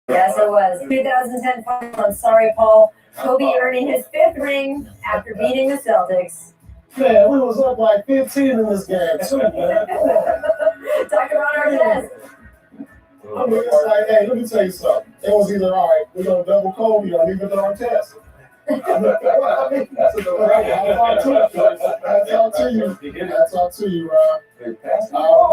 Yes, it was. 2010 final. I'm sorry, Paul. Kobe earning his 5th ring after beating the Celtics. Man, we was up like 15 in this game too, man. Talk about our test. I mean, it's like, hey, let me tell you something. It was either, all right, we're going to double Kobe or leave it to our test. That's all to you, Rob. I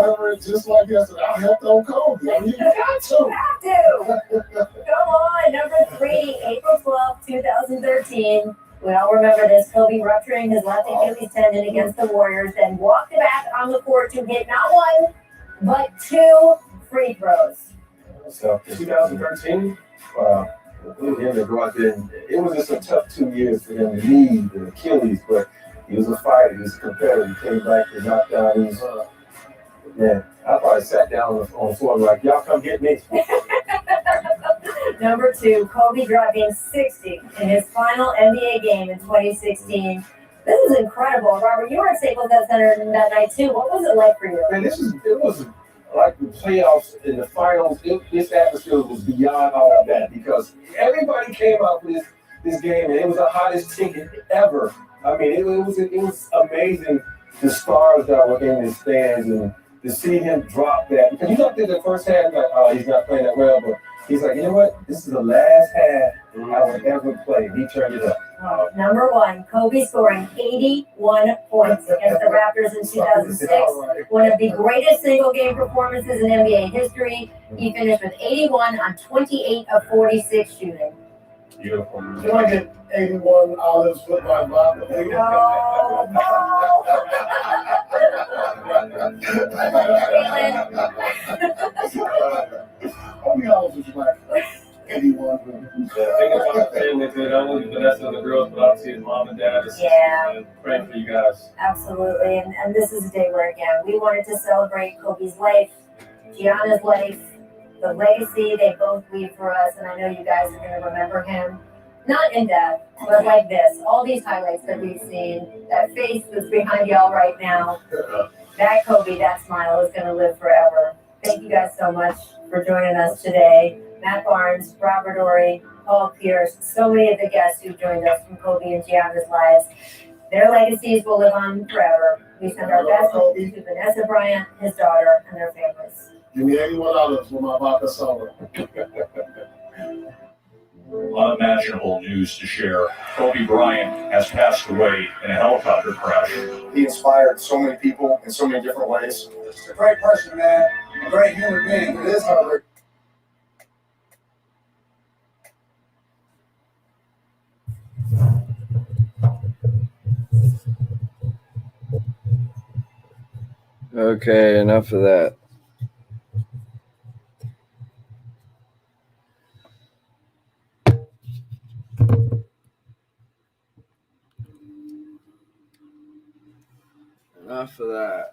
remember it just like yesterday. I helped on Kobe. I mean, you got to. Have to. Come on. Number 3, April 12th, 2013. We all remember this. Kobe rupturing his left Achilles tendon against the Warriors, then walked back on the court to hit not 1, but 2 free throws. So 2013, wow. Him to go out there, it was just a tough 2 years for him. The knee, the Achilles, but he was a fighter. He was a competitor. He came back to knock down these. Man, I probably sat down on the floor like, y'all come get me. Number 2, Kobe dropping 60 in his final NBA game in 2016. This is incredible. Robert, you were at Staples Center that night too. What was it like for you? Man, it was like the playoffs in the finals. This atmosphere was beyond all of that because everybody came out for this game, and it was the hottest ticket ever. I mean, it was amazing, the stars that were in the stands, and to see him drop that. Because you looked at the first half, like, oh, he's not playing that well, but he's like, you know what? This is the last half I would ever play. He turned it up. Number 1, Kobe scoring 81 points against the Raptors in 2006. One of the greatest single-game performances in NBA history. He finished with 81 on 28 of 46 shooting. Beautiful. You want to get 81 olives with my vodka? How many olives would you like? 81. Think about the family too, not only Vanessa and the girls, but obviously his mom and dad. Praying for you guys. Absolutely. And this is a day where, again, we wanted to celebrate Kobe's life, Gianna's life, the legacy they both leave for us. And I know you guys are going to remember him, not in depth, but like this. All these highlights that we've seen, that face that's behind y'all right now, that Kobe, that smile is going to live forever. Thank you guys so much for joining us today. Matt Barnes, Robert Ory, Paul Pierce, so many of the guests who joined us from Kobe and Gianna's lives. Their legacies will live on forever. We send our best wishes to Vanessa Bryant, his daughter, and their families. Give me 81 olives with my vodka soda. Unimaginable news to share. Kobe Bryant has passed away in a helicopter crash. He inspired so many people in so many different ways. He's a great person, man. A great human being. It is hard. Okay, enough of that. Enough of that.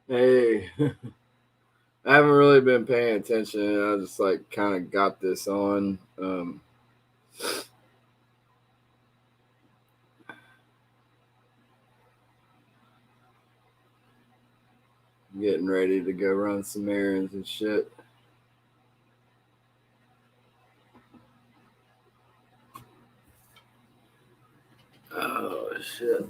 Hey, I haven't really been paying attention. I just like kind of got this on. Getting ready to go run some errands and shit. Oh shit.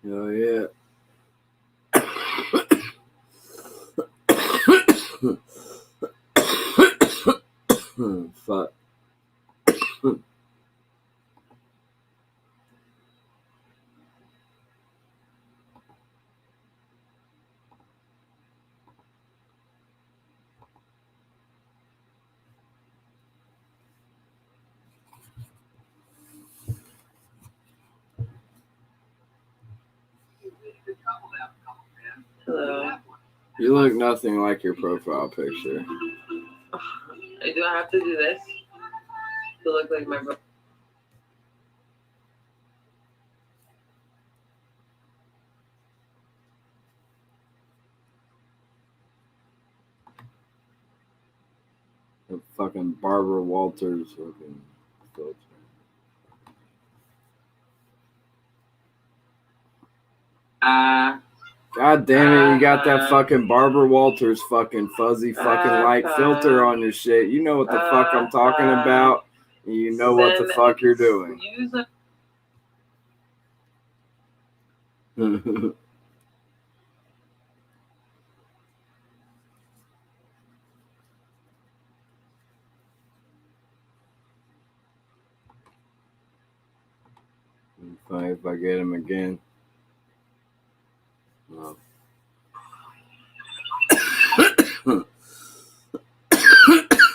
Oh yeah. Fuck. Hello. You look nothing like your profile picture. Do I have to do this to look like my bro? The fucking Barbara Walters fucking filter. God damn it, you got that fucking Barbara Walters fucking fuzzy fucking light filter on your shit. You know what the fuck I'm talking about. And you know what the fuck you're doing. Use a Fine if I get him again. No.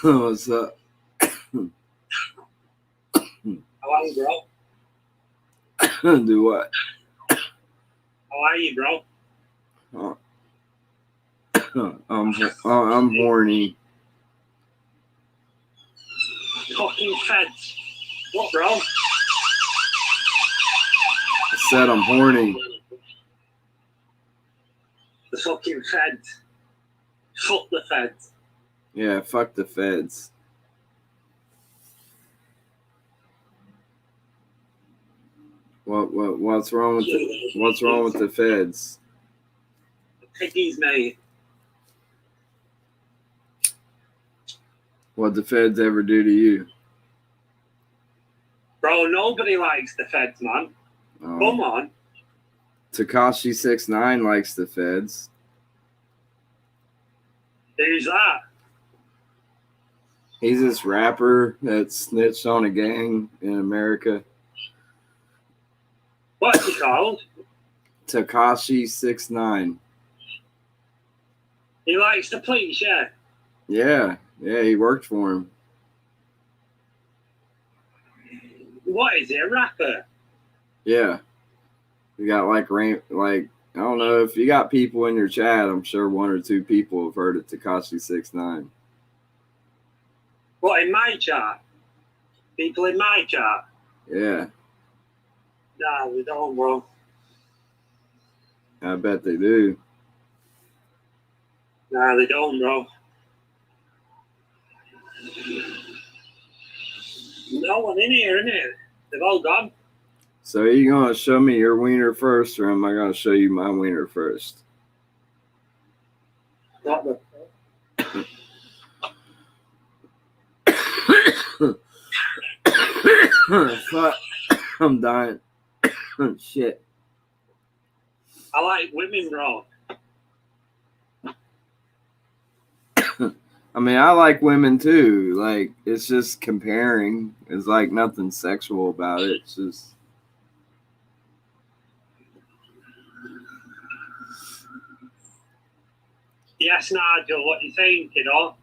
What's up? How are you, Do what? How are you, bro? I'm horny. Fucking feds. What, bro? I said I'm horny. The fucking feds. Fuck the feds. Yeah, fuck the feds. What's wrong with the feds? Piggies, mate. What'd the feds ever do to you? Bro, nobody likes the feds, man. Oh. Come on. Tekashi 6ix9ine likes the feds. Who's that? He's this rapper that snitched on a gang in America. What's he called? Tekashi 6ix9ine. He likes the police, yeah. Yeah, he worked for him. What is it, a rapper? Yeah. You got like I don't know if you got people in your chat. I'm sure one or two people have heard of Tekashi 6ix9ine. What, in my chat? People in my chat? Yeah, Nah, we don't, bro. I bet they do. Nah, they don't, bro. No one in here, innit? They've all gone. So are you gonna show me your wiener first, or am I gonna show you my wiener first? What the Fuck. I'm dying. Shit. I like women, bro. I mean, I like women too. Like, it's just comparing. It's like nothing sexual about it. It's just. Yes, Nigel, what you think, you know?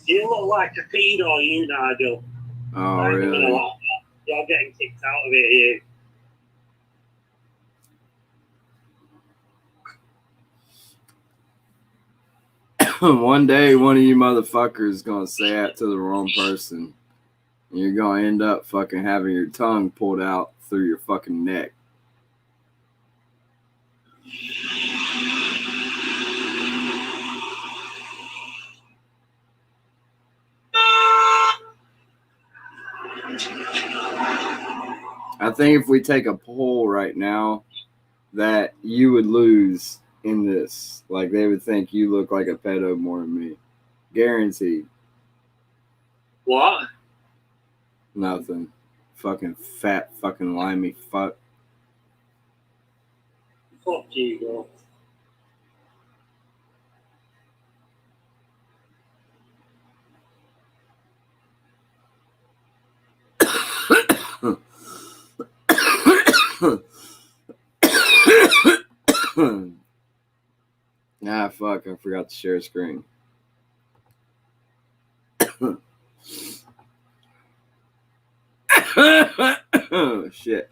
You look like a pedo, you, Nigel. Oh, really? You're getting kicked out of it here. One day, one of you motherfuckers is gonna say that to the wrong person. And you're gonna end up fucking having your tongue pulled out through your fucking neck. I think if we take a poll right now, that you would lose in this. Like, they would think you look like a pedo more than me. Guaranteed. What? Nothing. Fucking fat, fucking limey fuck. Fuck you, bro. Ah, fuck, I forgot to share screen. Shit.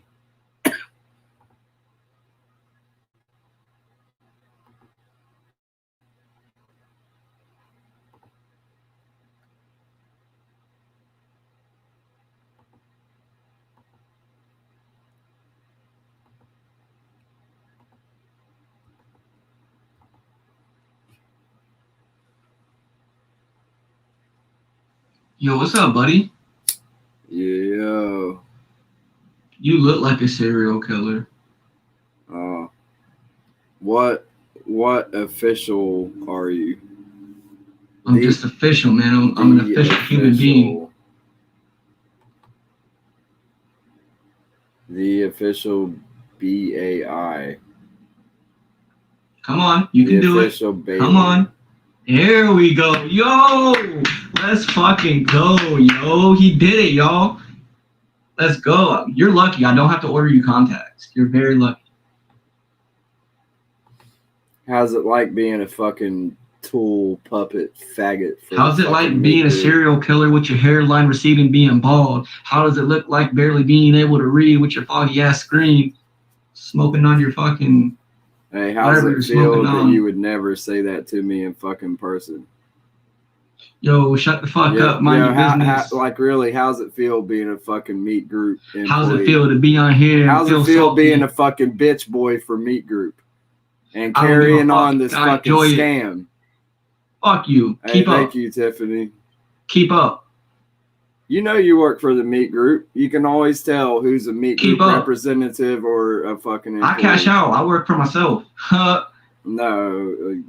Yo, what's up, buddy? Yo. You look like a serial killer. What official are you? I'm just official, man. I'm an official human being. The official BAI. Come on, you can do it. Come on. Here we go. Yo, let's fucking go, yo. He did it, y'all. Let's go. You're lucky. I don't have to order you contacts. You're very lucky. How's it like being a fucking tool puppet faggot? How's it like being a serial killer with your hairline receding, being bald? How does it look like barely being able to read with your foggy ass screen, smoking on your fucking? Hey, how's it feel that you would never say that to me in fucking person? Yo, shut the fuck up, mind your business. Like, really, how's it feel being a fucking meat group employee? How's it feel to be on here? How's it feel being a fucking bitch boy for meat group and carrying on this fucking scam? Fuck you. Keep up. Thank you, Tiffany. Keep up. You know you work for the meat group. You can always tell who's a meat group representative or a fucking employee. I cash out. I work for myself. No.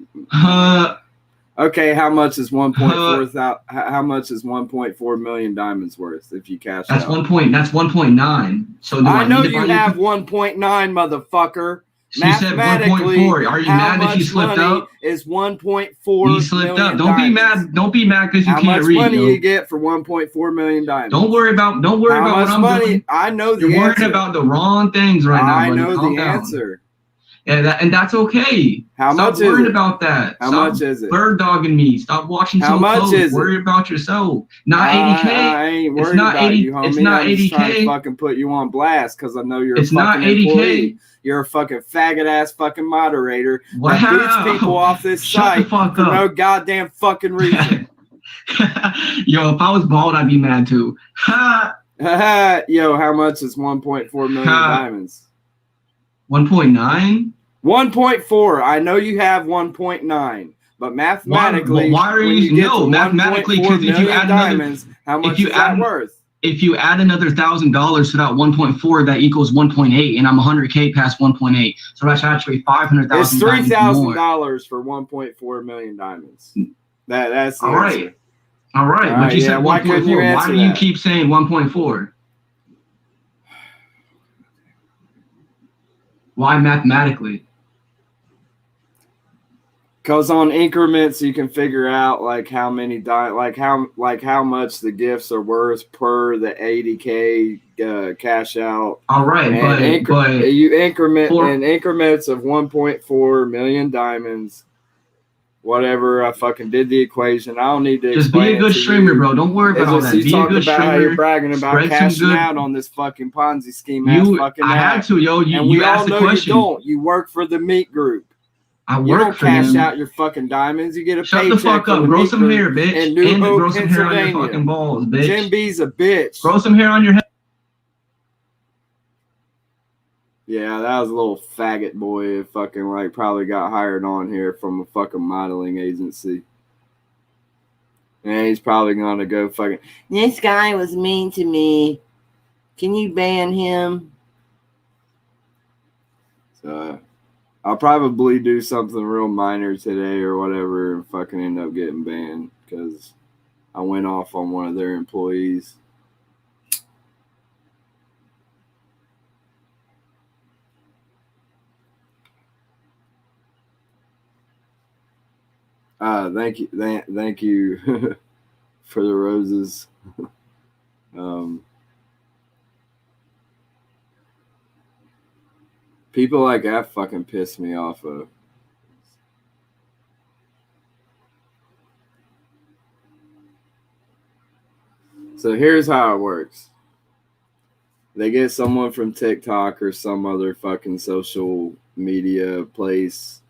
Okay, how much is 1.4 how much is 1.4 million diamonds worth if you cash that's out? That's 1.9. So I know you have 1.9, motherfucker. She said 1.4. Are you mad that she slipped up? Is 1.4 You slipped up. Don't be mad. Don't be mad because you can't read. How much money you get for 1.4 million diamonds? Don't worry about what I'm doing. I know the answer. You're worrying about the wrong things right now. I know the answer. And that's okay. Stop worrying about that. How much is it? Bird dogging me. Stop watching so close. How much is it? Worry about yourself. Not 80K. I ain't worried about you, homie. It's not I'm just trying 80K. to fucking put you on blast because I know you're It's a fucking not 80K. employee. You're a fucking faggot ass fucking moderator Wow. that boots people off this site fuck for up. no goddamn fucking reason. Yo, if I was bald, I'd be mad too. Yo, how much is 1.4 million diamonds? 1.9? 1.4. I know you have 1.9, but mathematically, why are you mathematically? Because if you add diamonds, how much is that worth? If you add another $1,000 to that 1.4, that equals 1.8, and I'm 100K past 1.8, so that's actually $500,000. It's $3,000 for 1.4 million diamonds. That's the all right. answer. All right, but you said 1.4. Why do you keep saying 1.4? Why mathematically? Because on increments you can figure out like how many how much the gifts are worth per the 80K cash out. All right, but you increment in increments of 1.4 million diamonds. Whatever, I fucking did the equation. I don't need to just be a good streamer, bro. Don't worry about all that. You be talk a good about streamer. how you're bragging about cashing out on this fucking Ponzi scheme. I had to, yo. You asked the question. You don't. You work for the meat group. I you work don't for cash them. out your fucking diamonds. You get a Shut paycheck. the fuck up. Grow some hair, bitch. In New Hope, grow some hair on your Pennsylvania. fucking balls, bitch. Jim B's a bitch. Grow some hair on your head. Yeah, that was a little faggot boy. Fucking like probably got hired on here from a fucking modeling agency. And he's probably gonna go fucking. This guy was mean to me. Can you ban him? So I'll probably do something real minor today or whatever and fucking end up getting banned because I went off on one of their employees. Thank you for the roses. People like that fucking piss me off. So here's how it works. They get someone from TikTok or some other fucking social media place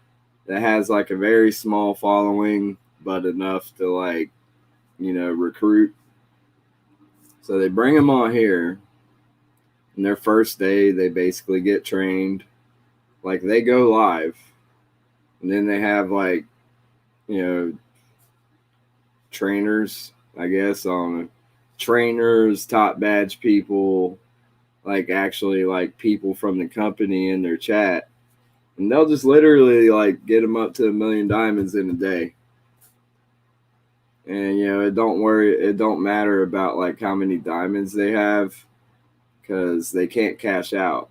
that has like a very small following, but enough to like, recruit. So they bring them on here. And their first day, they basically get trained. Like they go live. And then they have like, trainers, I guess, trainers, top badge people, like actually like people from the company in their chat. And they'll just literally like get them up to 1 million diamonds in a day. And, it don't matter about like how many diamonds they have because they can't cash out.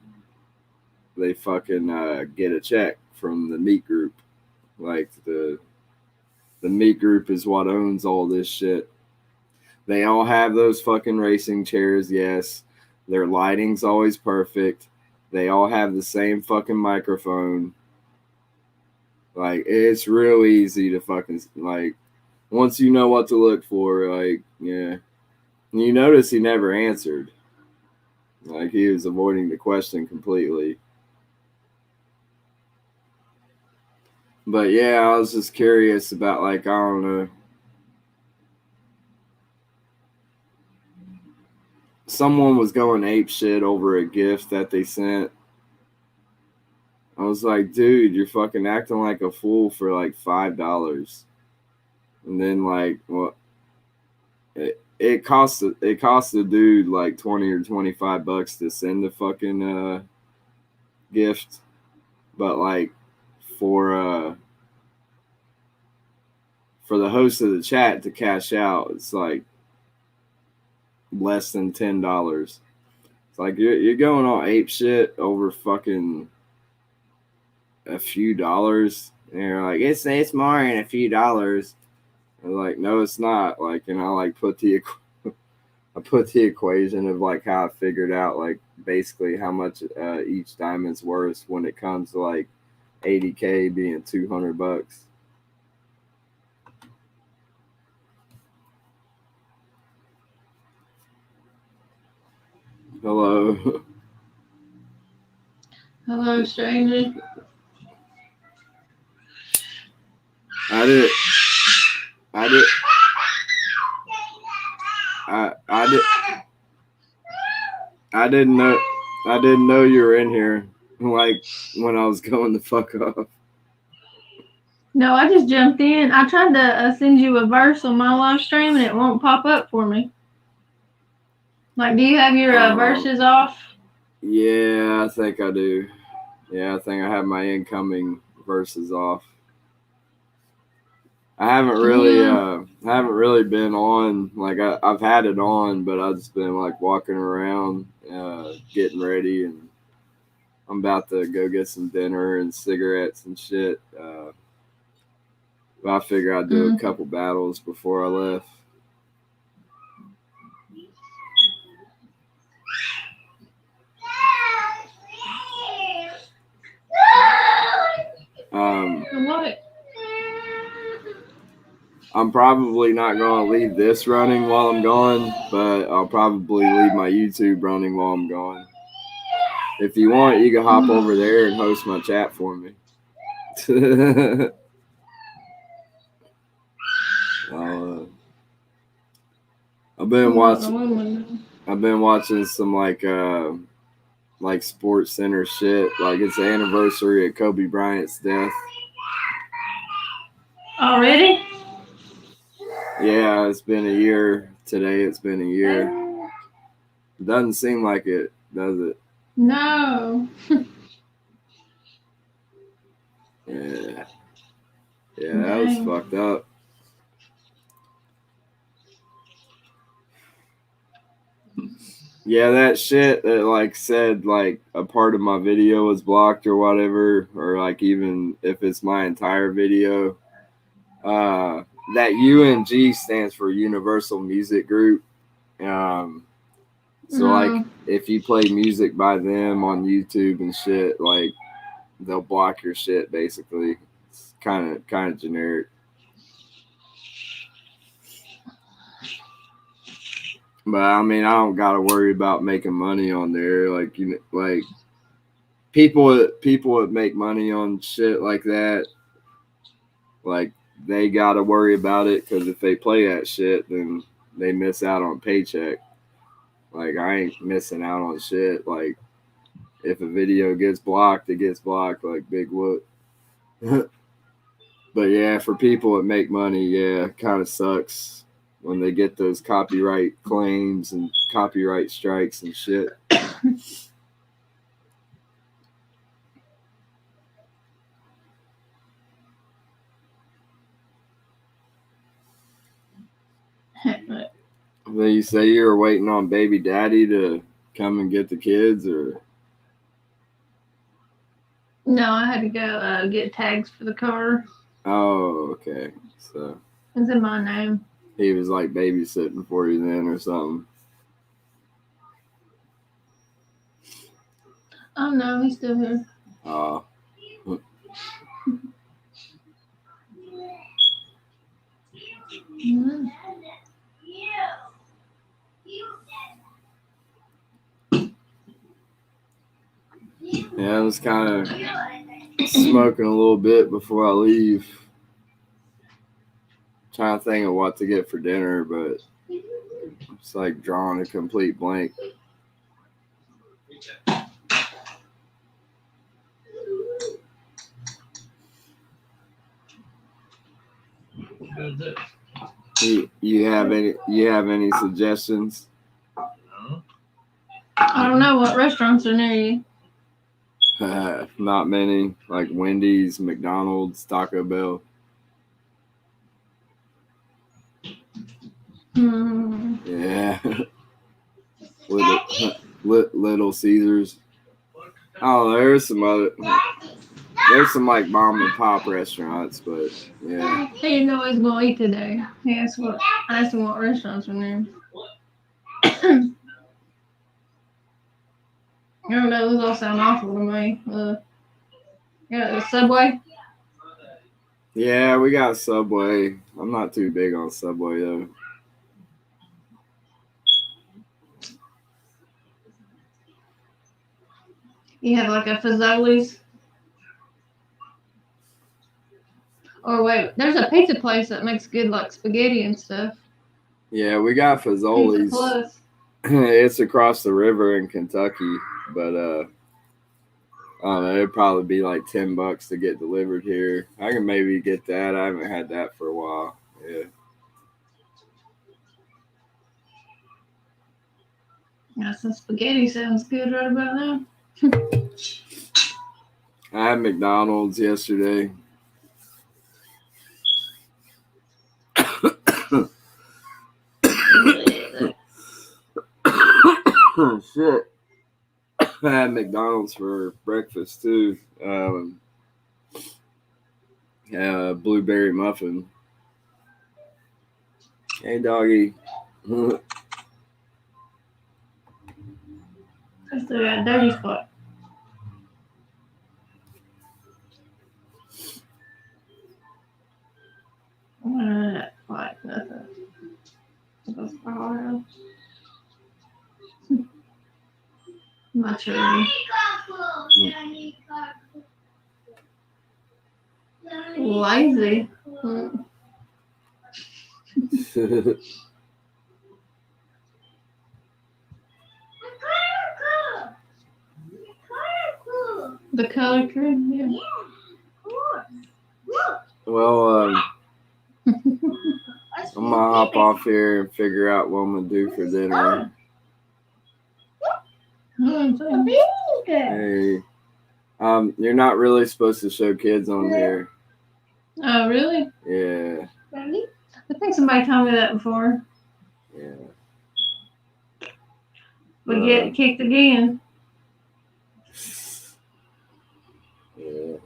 They fucking get a check from the meat group. Like the meat group is what owns all this shit. They all have those fucking racing chairs, yes. Their lighting's always perfect. They all have the same fucking microphone. Like, it's real easy to fucking, like, once you know what to look for, like, yeah. And you notice he never answered. Like, he was avoiding the question completely. But, yeah, I was just curious about, like, I don't know. Someone was going ape shit over a gift that they sent. I was like, dude, you're fucking acting like a fool for like $5. And then like, well, it cost the dude like $20 or $25 to send the fucking gift. But like for the host of the chat to cash out, it's like less than $10. It's like you're going all ape shit over fucking a few dollars. And you're like, it's more than a few dollars. I'm like, no, it's not. Like, like I put the equation of like how I figured out like basically how much each diamond's worth when it comes to like 80K being $200. Hello. Hello, stranger. I didn't know you were in here. Like when I was going the fuck off. No, I just jumped in. I tried to send you a verse on my live stream and it won't pop up for me. Like, do you have your verses off? Yeah, I think I do. Yeah, I think I have my incoming verses off. I haven't really been on. Like I've had it on, but I've just been like walking around, getting ready, and I'm about to go get some dinner and cigarettes and shit. But I figure I'd do a couple battles before I left. What? I'm probably not going to leave this running while I'm gone, but I'll probably leave my YouTube running while I'm gone. If you want, you can hop over there and host my chat for me. I've been watching some like Sports Center shit. Like it's the anniversary of Kobe Bryant's death. Already? Yeah, it's been a year today. It's been a year. It doesn't seem like it, does it? No. Yeah. Yeah, that was fucked up. Yeah, that shit that like said like a part of my video was blocked or whatever, or like even if it's my entire video, That UMG stands for Universal Music Group. So like if you play music by them on YouTube and shit, like they'll block your shit basically. It's kind of generic. But I mean, I don't gotta worry about making money on there. Like like people that make money on shit like that, like they gotta worry about it, because if they play that shit, then they miss out on paycheck. Like I ain't missing out on shit. Like if a video gets blocked, it gets blocked. Like big whoop. But yeah, for people that make money, yeah, it kind of sucks when they get those copyright claims and copyright strikes and shit. Then you say you were waiting on baby daddy to come and get the kids, or? No, I had to go get tags for the car. Oh, okay. So It's in my name. he was like babysitting for you then or something. Oh no, he's still here. Oh. Mm. Yeah, I was kind of smoking a little bit before I leave. Trying to think of what to get for dinner, but it's like drawing a complete blank. You have any suggestions? I don't know what restaurants are near you. Not many, like Wendy's, McDonald's, Taco Bell. Yeah. Little Caesars. Oh, there's some like mom and pop restaurants, but yeah. He didn't know he was going to eat today. He asked I asked him what restaurants were near. I don't know, those all sound awful to me. Yeah, the Subway. Yeah, we got Subway. I'm not too big on Subway though. You have like a Fazoli's. Or wait, there's a pizza place that makes good like spaghetti and stuff. Yeah, we got Fazoli's. Pizza Plus. It's across the river in Kentucky, but I don't know, it'd probably be like $10 to get delivered here. I can maybe get that. I haven't had that for a while. Yeah. Yeah, some spaghetti sounds good right about now. I had McDonald's yesterday. Shit. I had McDonald's for breakfast too. Blueberry muffin. Hey, doggy. I still got a dirty spot. Like nothing. That's all. Not sure. Lazy. The color cream, yeah. Well, I'm gonna hop off here and figure out what I'm gonna do for dinner. Hey, you're not really supposed to show kids on here. Oh, really? Yeah. I think somebody told me that before. Yeah. We get kicked again. Yeah.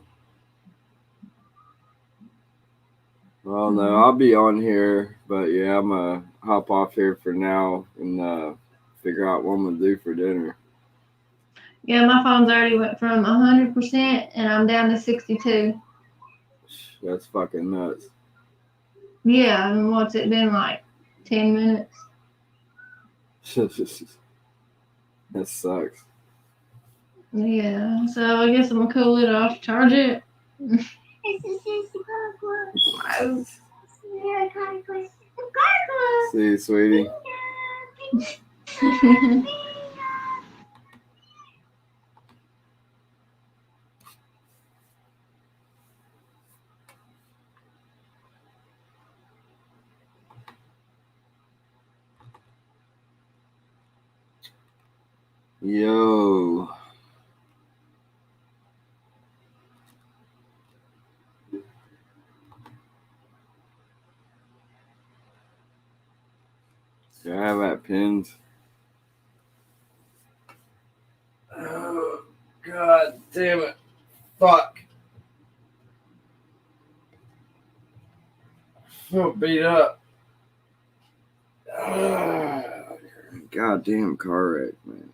Well, no, I'll be on here, but yeah, I'm gonna hop off here for now and figure out what I'm gonna do for dinner. Yeah, my phone's already went from 100% and I'm down to 62. That's fucking nuts. Yeah, and what's it been like? 10 minutes? That sucks. Yeah, so I guess I'm gonna cool it off, charge it. See you, sweetie. Yo. Do I have that pinned? Oh, God damn it. Fuck. I feel beat up. Goddamn car wreck, man.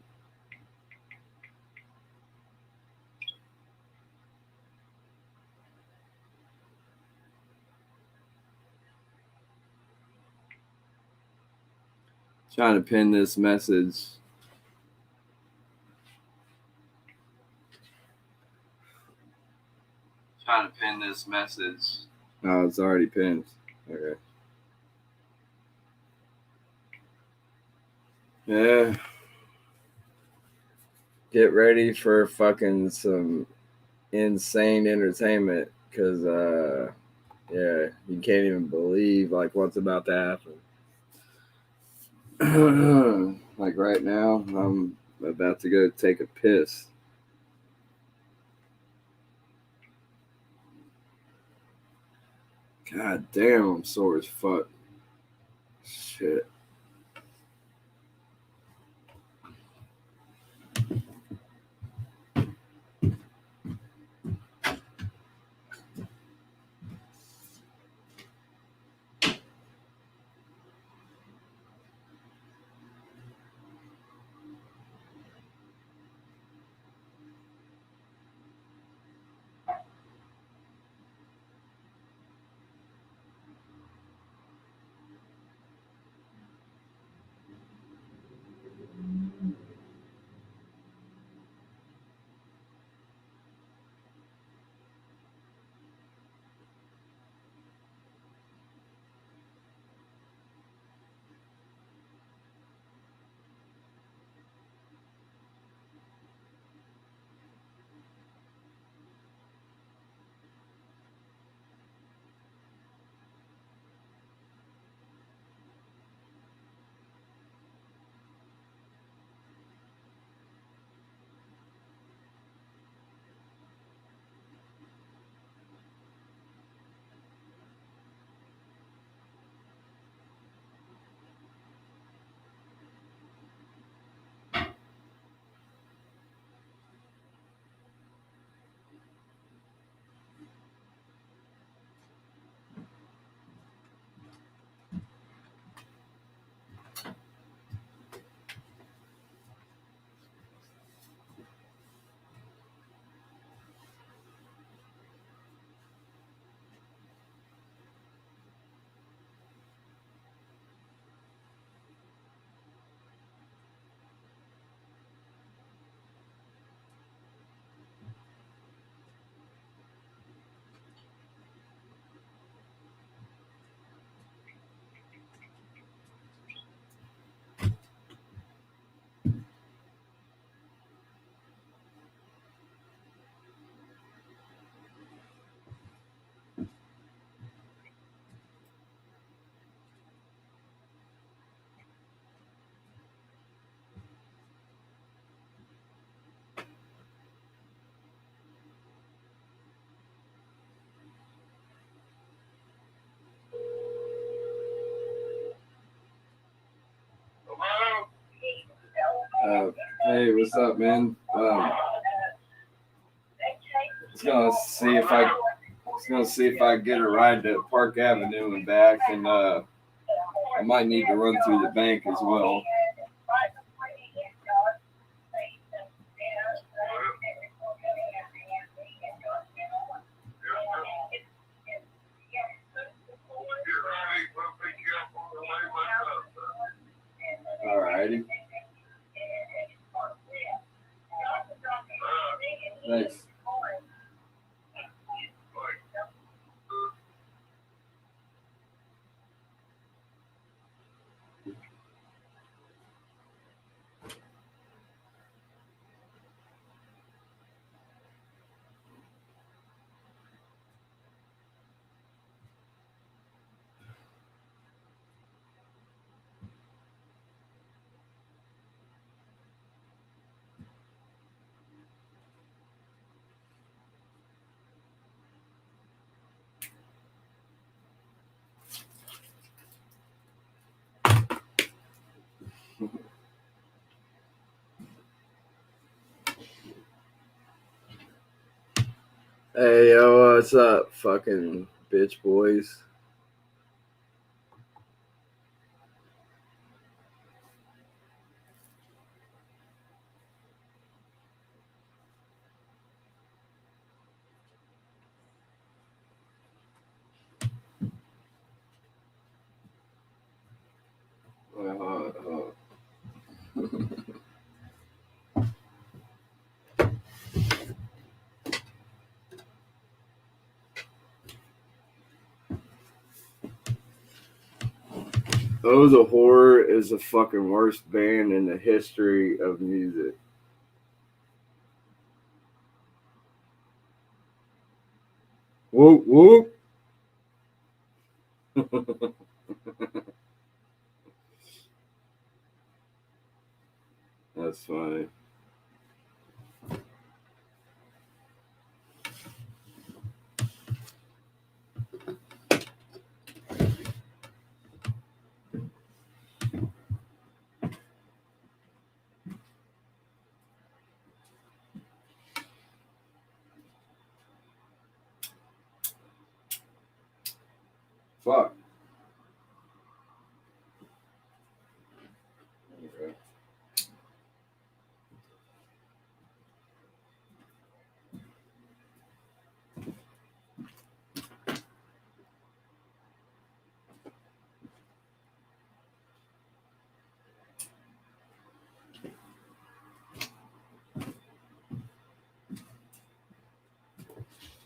Trying to pin this message. Trying to pin this message. Oh, it's already pinned. Okay. Yeah. Get ready for fucking some insane entertainment, because yeah, you can't even believe like what's about to happen. Like right now, I'm about to go take a piss. God damn, I'm sore as fuck. Shit. Hey, what's up, man? Just gonna see if I Just gonna see if I can get a ride to Park Avenue and back, and I might need to run through the bank as well. Alrighty. Thanks. Hey, yo, what's up, fucking bitch boys? Oh, the Horror is the fucking worst band in the history of music. Whoop, whoop. That's funny. Fuck. Okay.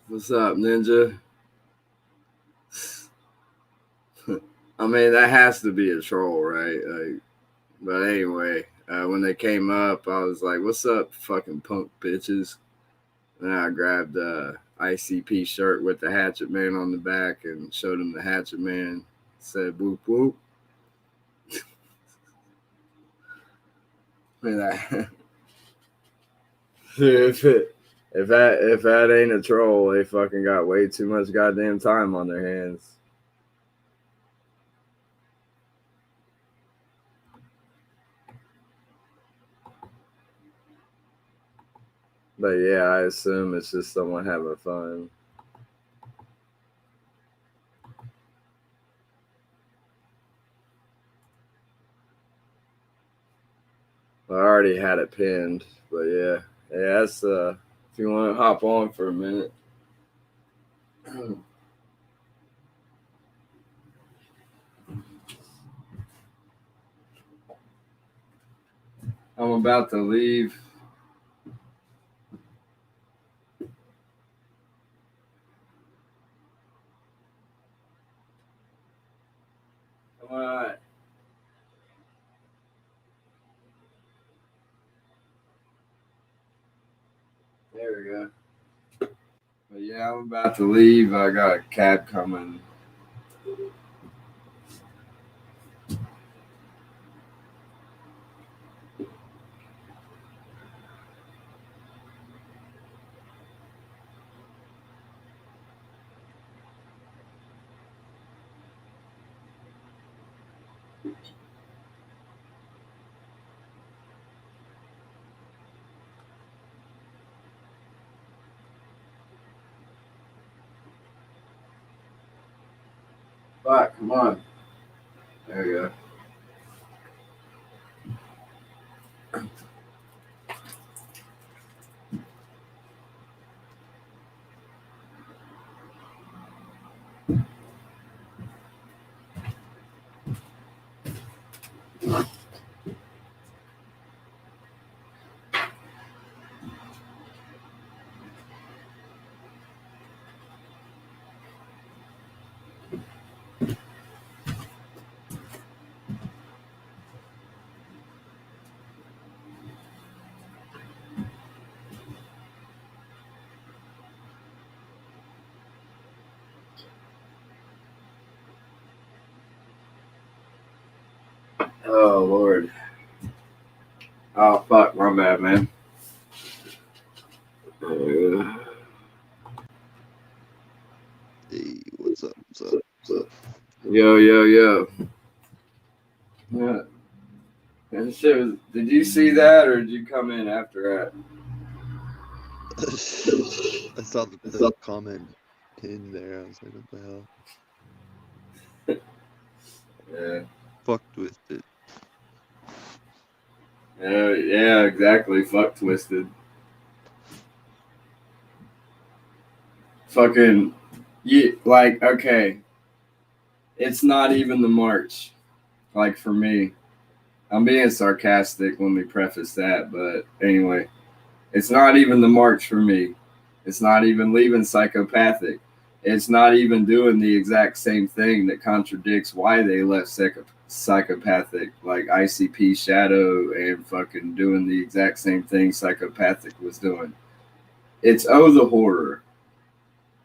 What's up, Ninja? I mean, that has to be a troll, right? Like, but anyway, when they came up, I was like, "What's up, fucking punk bitches?" And I grabbed a ICP shirt with the Hatchet Man on the back and showed him the Hatchet Man. Said, "Whoop whoop." if that ain't a troll, they fucking got way too much goddamn time on their hands. But yeah, I assume it's just someone having fun. I already had it pinned, but yeah, that's if you want to hop on for a minute. I'm about to leave. Come on. There we go. But yeah, I'm about to leave. I got a cab coming. Fuck, come on. There you go. Oh, Lord. Oh, fuck. My bad, man. Hey, what's up? What's up? What's up? Yo. Yeah. That shit was, did you see that or did you come in after that? I saw the comment in there. I was like, what the hell? Yeah. Fuck Twisted. Yeah, exactly. Fuck Twisted. Fucking, like, okay. It's not even the march. Like, for me. I'm being sarcastic when we preface that, but anyway. It's not even the march for me. It's not even leaving psychopathic. It's not even doing the exact same thing that contradicts why they left psychopathic, like ICP Shadow and fucking doing the exact same thing psychopathic was doing. It's Oh the Horror.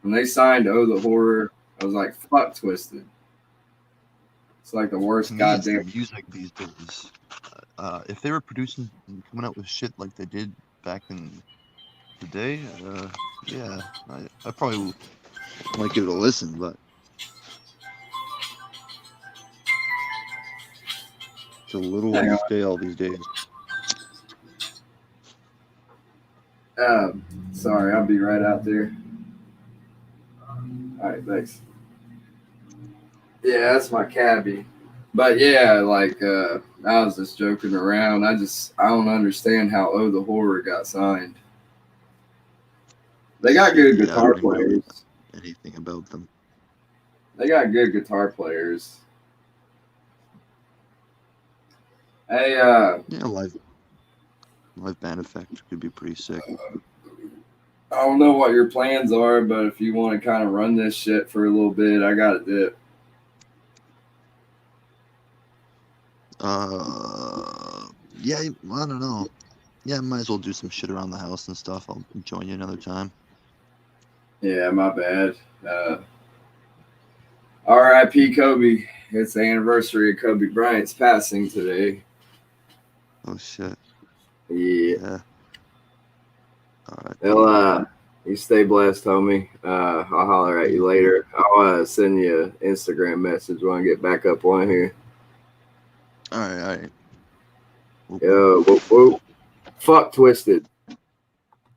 When they signed Oh the Horror, I was like, fuck Twisted. It's like the worst goddamn music these days. If they were producing and coming out with shit like they did back in the day, yeah, I probably might give it a listen, but it's a little stale these days. Sorry, I'll be right out there. All right, thanks. Yeah, that's my cabbie. But yeah, like, I was just joking around. I don't understand how Oh the Horror got signed. They got good guitar players. Anything about them? They got good guitar players. Hey, yeah, live band effect could be pretty sick. I don't know what your plans are, but if you want to kind of run this shit for a little bit, I got a dip. Yeah, I don't know. Yeah, might as well do some shit around the house and stuff. I'll join you another time. Yeah, my bad. R.I.P. Kobe. It's the anniversary of Kobe Bryant's passing today. Oh shit. Yeah. Well, you stay blessed, homie. I'll holler at you later. I'll send you an Instagram message when I get back up on here. All right. Yo, whoop. Fuck Twisted.